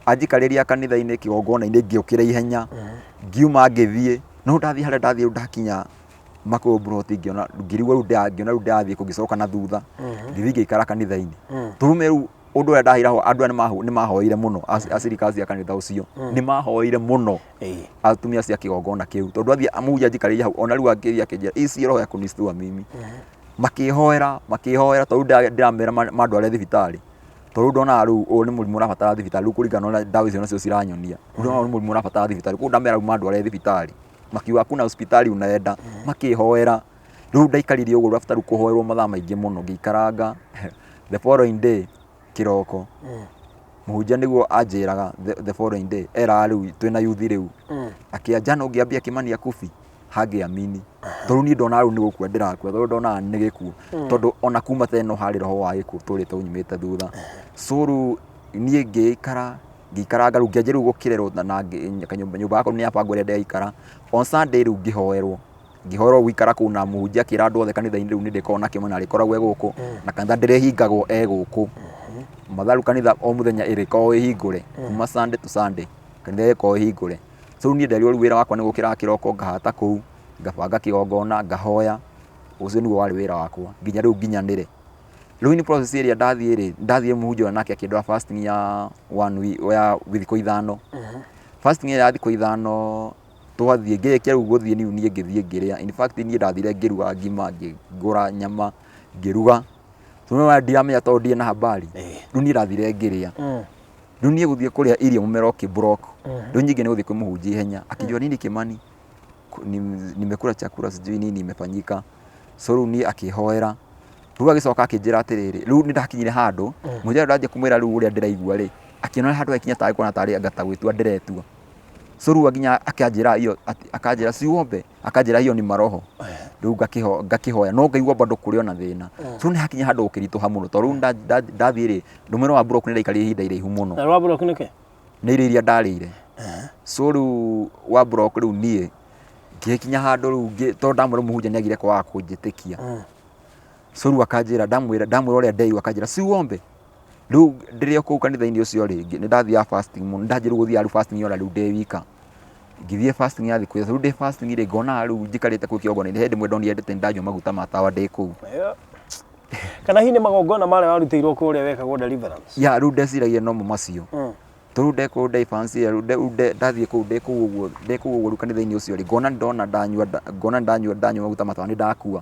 anjikariria kanitha-ini kigongona-ini ngiukira ihenya ngiuma ngithie no ndathie haria ndathie ndakinya Makuyu broti ngiona ngirigwo riu ndathie kugicoka na thutha ngithie ngeikara kanitha-ini turume riu undu uria ndahira ho andu ni mahoire muno acirikazi ya kanitha ucio ni mahoire muno atumia cia kigongona kiu tondu athie amuja njikariria hau ona riu angiria kinjira ici roho ya kunistua mimi makihoera tondu ndiramera mandware thibitari tondu ndona riu uyu ni murimu urabatara thibitari riu kuringana na ndawa icio nacio ciranyonia riu ndona murimu urabatara thibitari ku ndamera riu mandware thibitari makiuga hakuna hospitali unaenda makihoera riu ndaikaririe uguo rafta riu kuhoerwo mathaa maingi muno ngiikaranga the following day kiroko muhunjia niguo anjiraga the following day era riu twina youth riu akianja no ngiambia Kimani akufi hangiamini tondu ni ndona riu ni gukua ndirakua tondu ndona ni gikuo tondu ona kuma teno hari roho wa gikuo turite unyumite thutha so riu nie ngiikaranga riu ngianjia riu gukirerwo na nyumba yakwa ni yapangwo ria ndaikara on Sunday riu ngihoerwo gwikara kuu na muhunjia akira andu othe kanitha-ini riu ni ndikorwo na Kimani arikoragwo guku na kanitha ndirehingagwo guku matharu kanitha o muthenya irikorwo ihingure kuma Sunday to Sunday kanitha irikorwo ihingure so riu nie nderirwo riu wira wakwa ni gukira kiroko ngahata kuu ngabanga kigongona ngahoya ucio niguo wari wira wakwa nginya riu nginyanire riu ni process iria ndathie muhunjia nake akindwa fasting ya 1 week ya thikũ ithano fasting ya thikũ ithano twathie ngerekia riu guthie niu nie ngithie ngiria in fact nie ndathire ngiruga ngima ngigura nyama ngiruga tumewa ndiamenya tondu ndie na habari riu nie ndathire ngiria riu nie guthie kuria irio mumero kibrock riu nyingi ni guthie kwi muhunjia ihenya akijua nini Kimani nimekula chakula sijui nini imefanyika so riu nie akihoera riu agicoka akinjira atiriri riu ni ndakinyire handu muhunjia ndaje kumwira riu uria ndiraigua ri akiona handu akinya tari kona tari angata gwitua ndiretua so riu aginya akanjira hiyo akanjira siombe akanjira hiyo ni maroho riu ngakihoya no ngaigua bado kuri ona thina so ni hakinya handu ukirituha muno to riu ndathie ri ndumero wa brock ni ndaikaria ihinda iraihu muno na wa brock nike ni iria ndarire so riu wa brock riu nie ngikinya handu riu to ndamwira muhunjia ni agire kwa kunjitikia so riu akanjira ndamwira uria ndeiwa akanjira siombe riu ndirio kuu kanitha-ini ucio ri ni ndathia fasting muno ndajiru guthia riu fasting ora riu ndewika ngithie fasting ya thikũ riu ndi fasting ri ngona riu njikarite kuu kĩgongona-inĩ hindi mwe ndonire ndete ndanyua maguta ma tawa ndi kuu kana hihi ni magongona maria warutĩirwo kuria wekagwo deliverance ya riu ndeciragia no mo macio toriu ndekwo ndaifansi riu ndathie kuu ndi kuu uguo riu kanitha-ini ucio ri ngona ndanyua maguta ma tawa ni ndakua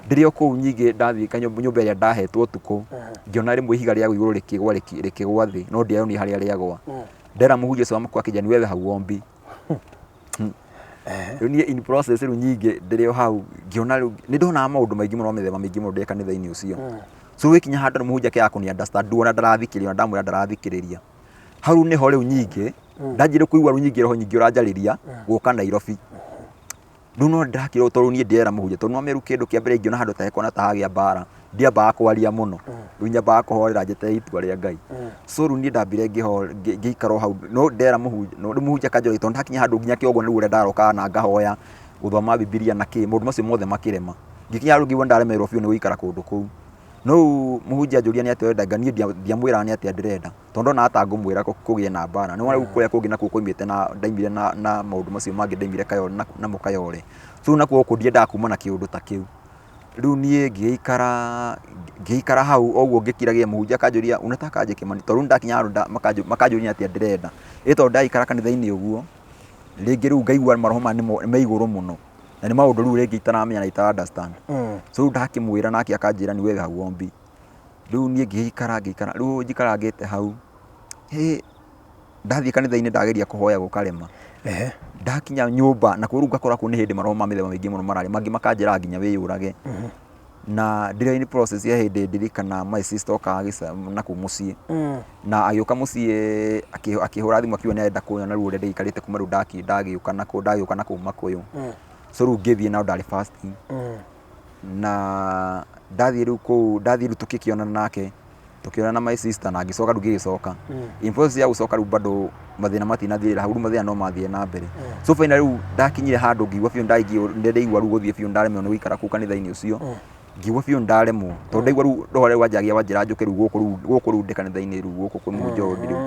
ndirio kuu nyingi ndathie nyumba iria ndahetwo tuku ngiona rimwe ihiga ria iguru rikigwa thi no ndiaronire haria riagwa ndera muhunjia ucio wa Makuyu akijani wewe hau ombi riu ni in process riu nyingi ndire hau ngiona riu ni ndona maundu maingi muno mithema maingi muno ndeka kanitha-ini ucio so wikinya handu muhunjia ke akuni understand duona ndarathikiria ndamwira ndarathikiriria hau ni ho riu nyingi ndanjire kuigua riu nyingi roho nyingi uranjariria guka Nairobi riu no ndakirwo tondu ni ndiera muhunjia tondu no meru kindu kia mbere ngiona handu ta hekona ta hagia mbara ndiambaga kwaria muno riu nyambaga kuhorera njete itua ria Ngai so riu ni ndambire ngiikara hau no ndera muhunjia kanjora tondu ndakinya handu nginya kiogo riu uria ndaroka na ngahoya guthoma Bibilia na ki maundu macio mothe makirema ngikinya riu ngiwa ndaremerwo biu ni guikara kundu kuu no muhunjia njuria ni ati wenda ngani ndiamwira ni ati ndirenda tondu na ata ngumwira kugie na mbara ni wona kuria kungi na kuimite na ndaimire na maundu macio mangi ndaimire kayo na mukayore so na kuo kundie ndakuma na kiundu ta kiu riu nie ngiikara hau oguo ngikiragia muhunjia kanjuria unataka aje Kimani tondu ndakinya handu makanjuria ati ndirenda ito ndaikara kanitha-ini uguo ringi riu ngaigua maroho ma me iguru muno na ni maundu riu ringi itaramenya na ita understand so riu ndakimwira nake akanjira ni wega hau ombi riu nie ngiikara riu njikarangite hau ndathie kanitha-ini ndageria kuhoya gukarema ndakinya nyumba na kuru ngakora ku ni hindi maroho ma mithema maingi muno marari mangi makanjira nginya wiyurage na ndire ni process ya hindi ndirikana my sister okagisa na ku mucii na agioka mucii akihura thimu akiwa ni enda kunyona riu uria ndikarite kuma riu ndagiuka na ku makuyu so riu ngithie na ndari fasting na ndathie riu tukikionana nake tukionana my sister na ngicoka riu ngicoka in process ya gucoka riu bado mathina matinathirira hau mathina no mathie na mbere so finally riu ndakinyire handu ngiigua biu ndaigua riu guthie biu ndaremwo ni guikara ku kanitha-ini ucio ngiigua biu ndaremwo tondu ndaigua riu roho riu wanjagia wanjira njuke riu guku riu ndi kanitha-ini riu guku kwi munjori riu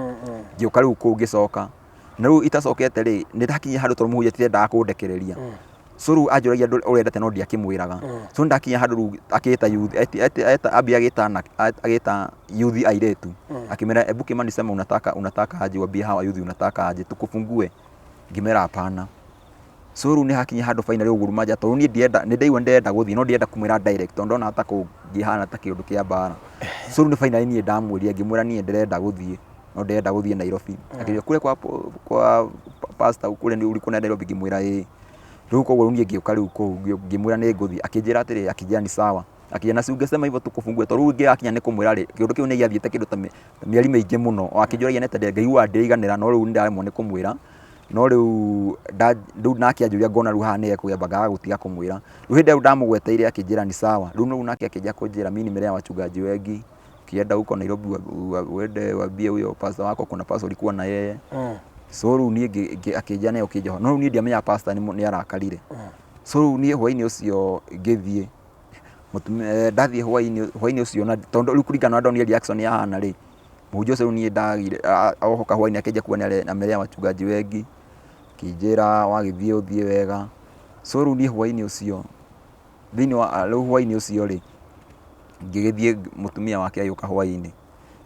ngiuka riu ku ngicoka na riu itacokete ri ni ndakinya handu tondu muhunjia tiendaga kundekereria so riu anjuragia urenda te no ndiakimwiraga so ndakinya handu riu akita youth abi agita youth airetu akimera ebu Kimani sema unataka aje wabia hawa youth unataka aje tukufungue ngimera hapana so riu ni hakinya handu finally uguruma ja tondu ni ndaigua ndenda guthii no ndienda kumwira direct tondu ndona ata kungihana ta kiundu kia mbara so riu ni finally ni ndamwiria ngimwira ni ndirenda guthii no ndenda guthii Nairobi akijua kule kwa pastor kule ni uri kuna Nairobi ngimwira riu koguo riu ngiuka riu kuu ngimwira ni nguthii akinjira atiri akijia ni sawa akijana si ungesema hivyo tukufungue tondu riu ngiakinya ni kumwira ri kiundu kiu ni giathiete kindu ta mieri maingi muno akinjuragia nete ngaigua ndiriganira no riu ndaremwo ni kumwira no riu nake anjuria ngona riu haha ni ekuyambaga gutiga kumwira riu hindi riu ndamugweteire akinjira ni sawa riu nake akinjia kunjira mimi nimelea wachungaji wengi kienda huko Nairobi uende wabie huyo pastor wako kuna pastor ulikuwa na yeye so riu ni akinjia nayo kinjoho no riu ni ndiamenya pastor ni arakarire so riu ni hwaini ucio ngithie ndathie hwaini ucio na tondu riu kuringana na ndonire reaction ya hana ri muhunjia ucio ni ndagire ohoka hwaini akinjia kuona amelea wachungaji wengi kinjira wagithie uthie wega so riu ni hwaini ucio thini wa riu hwaini ucio ri ngigithie mutumia wake ayuka hwaini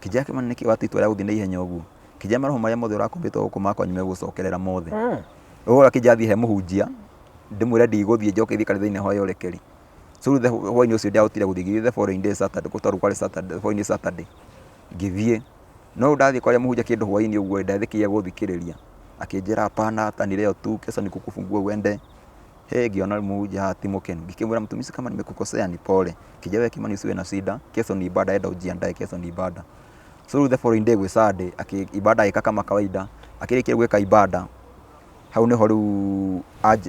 kinjia Kimani niki watitwa ria guthie na ihenya uguo kinjia maroho maria mothe urakumbitwo guku makwa nyume gucokerera mothe ugora kinjia thie he muhunjia ndimwire ndiguthie njoke thie kanitha-ini hoya urekeri so riu hwaini ucio ndiahotire guthie the following day Saturday gutwaru kwari Saturday following Saturday ngithie no ndathie kwaria muhunjia kindu hwaini uguo ndethikiria guthikiriria akinjira hapana hata ni leo tu kesho nikukufungua uende ngiona muhunjia ti mukenu ngikimwira mtumisi kama nimekukosea ni pole kijawe Kimani usiwe na shida kesho ni ibada enda ujiandae kesho ni ibada so riu the following day gwi Sunday ibada ika kama kawaida akirikia gwika ibada hau niho riu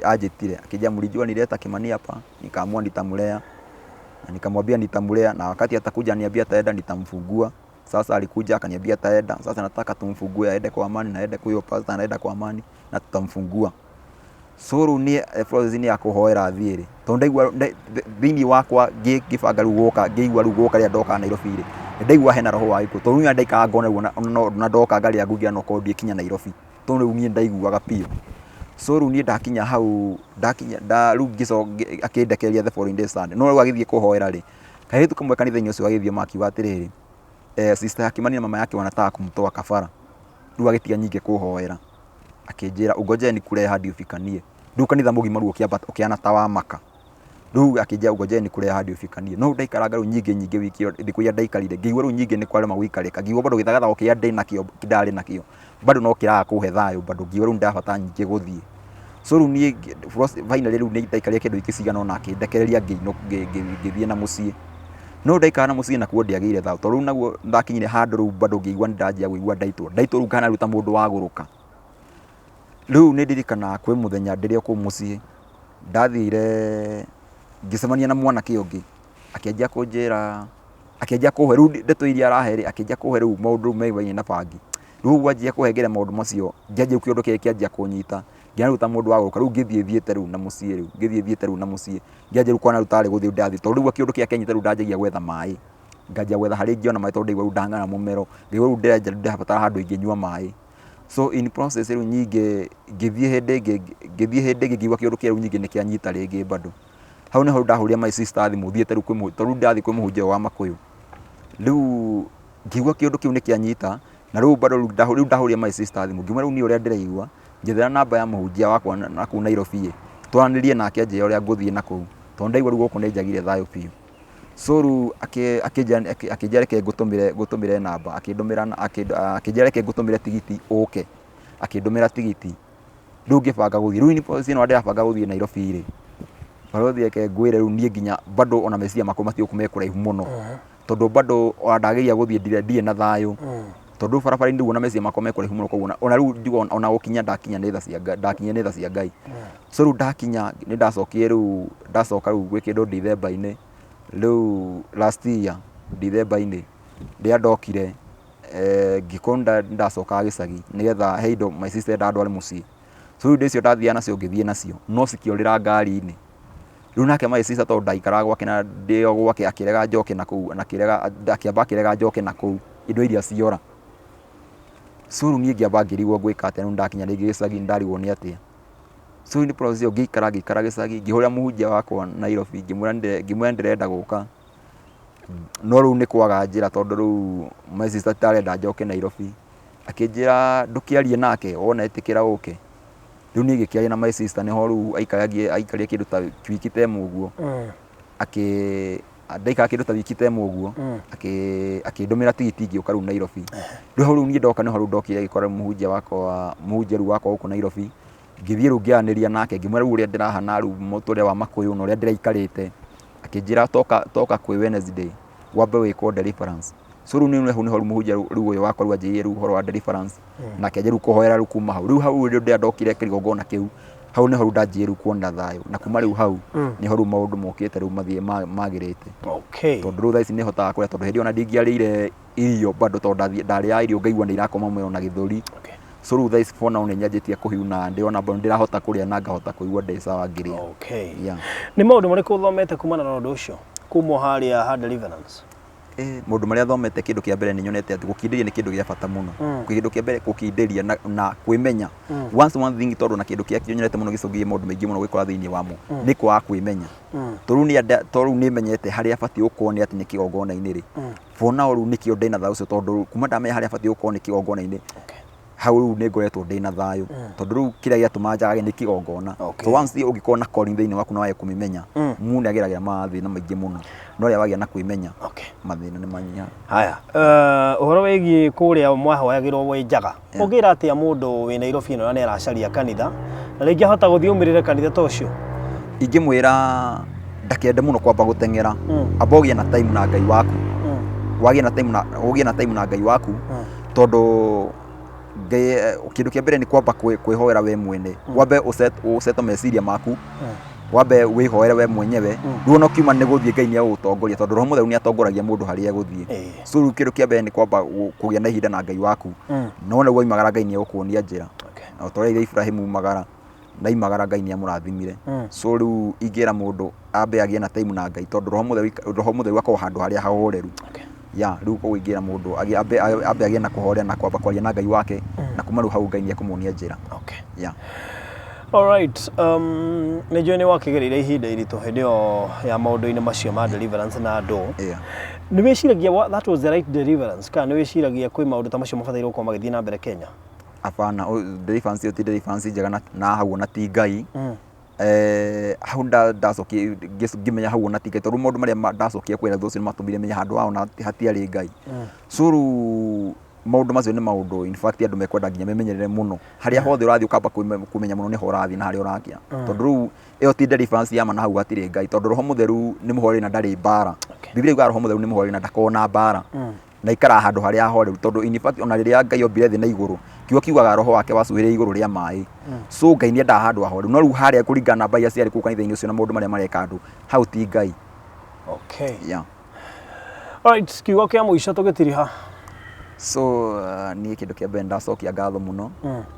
ajitire akija mlijua nileta Kimani hapa nikaamua nitamlea na nikamwambia nitamlea na wakati atakuja niambia ataenda nitamfungua sasa alikuja akaniambia ataenda sasa nataka tumfungue aende kwa amani na aende kwa hiyo pastor anaenda kwa amani na tutamfungua so riu ni frozini ya kuhoera thiiri tondu ndaigua thini wakwa ngibanga riu guka ngiigua riu guka ria ndoka Nairobi ri ndaigua hena roho wa iko tondu ndaikaga ngona na ndoka ngaria ngugia no ko kinya Nairobi tondu riu ni ndaiguaga pio so riu ni ndakinya hau riu ngico akindekeria the following day Sunday no riu agithie kuhoera ri kahitu kamwe kanitha-ini ucio agithie makiuga atiriri sister ya Kimani na mama yake wanataka kumtoa kafara riu agitiga nyingi kuhoera akinjira ungojeni kule hadi ufikanie riu kanitha mugima riu ukiana tawa maka riu akinjira ungojeni kule hadi ufikanie no ndaikaranga riu nyingi wiki thiku ya ndaikarire ngiigua riu nyingi ni kware magwikarika ngiigua bado githagatha okia ndai nakio kidari nakio bado no kiraga kuhe thayo bado ngiigua riu ndabata nyingi guthie so riu ni finally riu ni ndaikaria kindu ikicigana ona kindekereria ngithie na mucii no ndaikara na mucii na kuo ndiagire thao to riu naguo ndakinyire handu riu bado ngiigua ndanjia kuigua ndaitwo riu kana ruta mundu wa guruka riu ni ndirikana kwi muthenya ndiria ku mucii ndathire ngicemania na mwanake ungi akianjia kunjira akianjia kuhe riu ndeto iria araheri akianjia kuhe riu maundu meigwaine na bangi riu gwanjia kuhengere maundu macio ngianjia kiundu kile kianjia kunyita ngiaruta mundu wa guruka riu ngithiethiete riu na mucii riu ngithiethiete riu na mucii ngianjia riu kwana riu tari guthii ndathi to riu kiundu kia kenyita riu ndanjagia gwetha mai ngajia gwetha hari ngiona mai to ndigwa riu ndang'ana mumero ndigwa riu ndirenja ndabatara handu inginyua mai so in process riu nyinge ngithie hindi ngigwa kiundu kia riu nyinge nikianyita ringi bado hau niho ndahuria my sister thimu thiete riu kwi to riu ndathi kwi muhunjia wa makuyu riu ngigwa kiundu kiu nikianyita na riu bado riu ndahuria my sister thimu ngiuma riu ni uria ndiraigua njethera namba ya muhunjia wakwa na ku NAIROBI twaranirie nake anjira uria nguthie na ku to ndaigua riu guku ninjagire thayo piu so riu akijia reke ngutumire namba akijia reke ngutumire tigiti uke akindumira tigiti riu ngibanga guthie riu ni process ino ndirabanga guthie NAIROBI ri barothi yake ngwire riu nie nginya bado ona meciria makwa matio kumekuraihu muno tondu bado ndageria guthie ndire na thayo tondu barabara ndio ona meciria makwa mekuraihu muno koguo ona riu ndigo ona gukinya ndakinya ni tha cia Ngai so riu ndakinya ni ndacokie riu ndacoka riu gwi kindu December-ini riu last year December-ini ndia ndokire ngikonda ndacoka gicagi nigetha heindo my sister ndandware mucii so riu ndicio ndathia nacio ngithie nacio no cikiorira ngari-ini riu nake my sister to ndaikara gwake na ndio gwake akirega njoke na kuu akiamba akirega njoke na kuu indo iria ciora so riu nie ngiamba ngirigwo gwika atia riu ndakinya ringi gicagi ndarigwo ni atia so ni process yo ngikara gicagi ngihuria muhunjia wakwa NAIROBI ngimwira ndirenda guka no riu ni kwaga njira tondu riu my sister tarenda njoke NAIROBI akinjira ndukiarie nake wona etikira uke riu ni ngikiaria na my sister niho riu aikaria kindu ta wiki temu uguo ndaikara kindu ta wiki temu uguo akindumira tigiti ngiuka riu NAIROBI riu riu ni ndoka niho riu ndokire gikora muhunjia riu wakwa guku NAIROBI ngithie riu ngianiria nake ngimwira riu uria ndirahana riu muture wa makuyu no uria ndiraikarite akinjira toka kwi Wednesday wambe wiko deliverance so riu niho muhunjia riu uyu wakwa riu anjirie riu horo wa deliverance na akinjia riu kuhoera riu kuma hau riu ndokire kirigongona kiu hau niho riu ndanjirie riu kuona thayo na kuma riu hau niho riu maundu mokite riu mathie magirite okay tondu riu thaici nihotaga kuria tondu hindi ona ndingiarire irio bado tondu ndaria irio ngaigua ndirakoma muoyo na githuri so riu thaici bona one nyanjitie kuhiuna ndiona bado ndirahota kuria na ngahota kuigua ndi sawa ngiria okay ni maundu mariku thomete kumana na undu ucio kuma haria ha deliverance mundu maria thomete kindu kia mbere ni nyonete ati gukindiria ni kindu gia bata muno kindu kia mbere gukindiria na kwimenya one thing tondu na kindu kia nyonete muno gicogie maundu maingi muno gwikora thiini wamo ni kwa kwimenya toru ni menyete haria bati ukone ati ni kigongona-ini ri bona riu ni kio ndina thaucio tondu kuma ndamenya haria bati ukone kigongona-ini hau riu ni ngoretwo ndina thayo tondu riu kiria giatuma njagage ni kigongona so once ungikona calling thiini waku na wae kumimenya mundu ageragira mathina maingi muno no ria wagia na kwimenya mathina ni manyia haya uhoro wigi kuria mwahoyagirwo wi njaga ugira atia mundu wi NAIROBI ino na aracaria kanitha na ringi ahota guthii umirire kanitha ta ucio ingimwira ndakende muno kwamba gutengera abogie na time na Ngai waku wagie na time na Ngai waku tondu kindu kia mbere ni kwamba kwihoera we mwene wambe useto meciria maku wambe wihoere we mwenyewe ruo kiuma ni guthie Ngai ni agutongoria tondu roho mutheru ni atongoragia mundu haria guthie so riu kindu kia mbere ni kwamba kugia na ihinda na Ngai waku no na waimagara Ngai ni agukuonia njira na utoreire Ibrahimu magara na imagara Ngai ni amurathimire so riu ingira mundu ambe agie na time na Ngai tondu roho mutheru akwa handu haria hahoreru riu kuingira mundu ambe agie na kuhorea na kwamba kwaria na Ngai wake na kuma riu hau Ngai ni akumuonia njira alright ni wakigerire ihinda iritu hindio ya maundu-ini macio ma deliverance na andu ni wiciragia that was the right deliverance kana ni wiciragia kwi maundu ta macio mabataire gukorwo magithii na mbere Kenya apana deliverance ti deliverance njega na hau na ti Ngai hau ndacokie ngimenya hau na ti Ngai tondu maundu maria ndacokie kwira thucio ni matumire menya handu wao na hatiari Ngai so riu maundu macio ni maundu in fact andu mekwenda nginya memenyerere muno haria hothe urathi ukamba kumenya muno ni ho urathi na haria urakia tondu riu iyo ti deliverance ya mana hau atire ngai tondu roho mutheru ni muhori na ndari bara biblia yuga roho mutheru ni muhori na ndakona bara na ikara handu haria horeru tondu in fact ona riria ngai ombire thi na iguru kiugaga roho wake wacuhire iguru ria mai so ngai ni enda handu horeru no riu haria kuringana na bai aciari ku kanitha-ini ucio na maundu maria mareka andu hau ti ngai. Okay. Yeah. Alright, kiugo kia muico tugitiriha. So ni kindu kia mbere ndacokia ngatho muno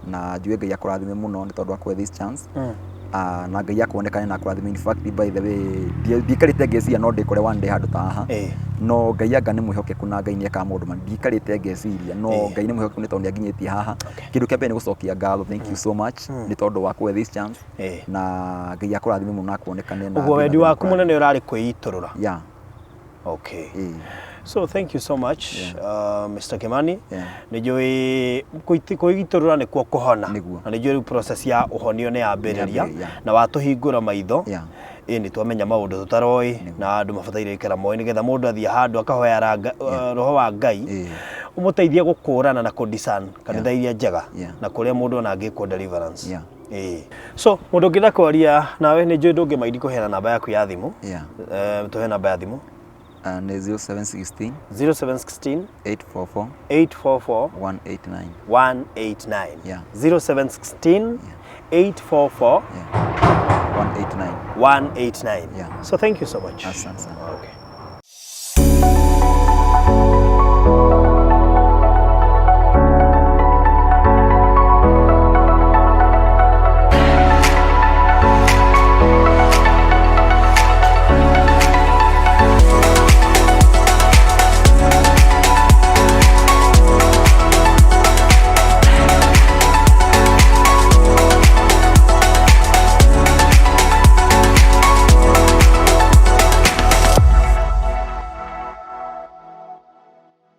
na njue ngai akurathime muno ni tondu akwe this chance na ngai akonekane na akurathime in fact by the way ndikarite ngeciria no ndikore one day handu ta haha no ngai anga ni mwihokeku na ngai ni eka maundu mani ndikarite ngeciria no ngai ni mwihokeku ni tondu niaginyitie haha kindu kia mbere ni gucokia ngatho thank you so much ni tondu akwe this chance na ngai akurathime muno na akonekane na uguo wendi waku munene urari kwiiturura. Yeah. Okay. So thank you so much, Mr. Kimani. Nijui kuigiturura ni kwa kuhona na nijui process ya uhonio ni yambiriria na watuhingura maitho ni twamenya maundu tutaroi na andu mabataire ikara moi nigetha mundu athie handu akahoya roho wa ngai umuteithie gukurana na kudiscern kanitha iria njega na kuria mundu ona angikwo deliverance. So mundu ngitha kwaria nawe nijui ndungi maidi kuhena namba yaku ya thimu. Tuhe namba ya thimu. 0716 0716 844 844 189 189. 0716 844 189 189. Yeah. So thank you so much. Asante. Okay.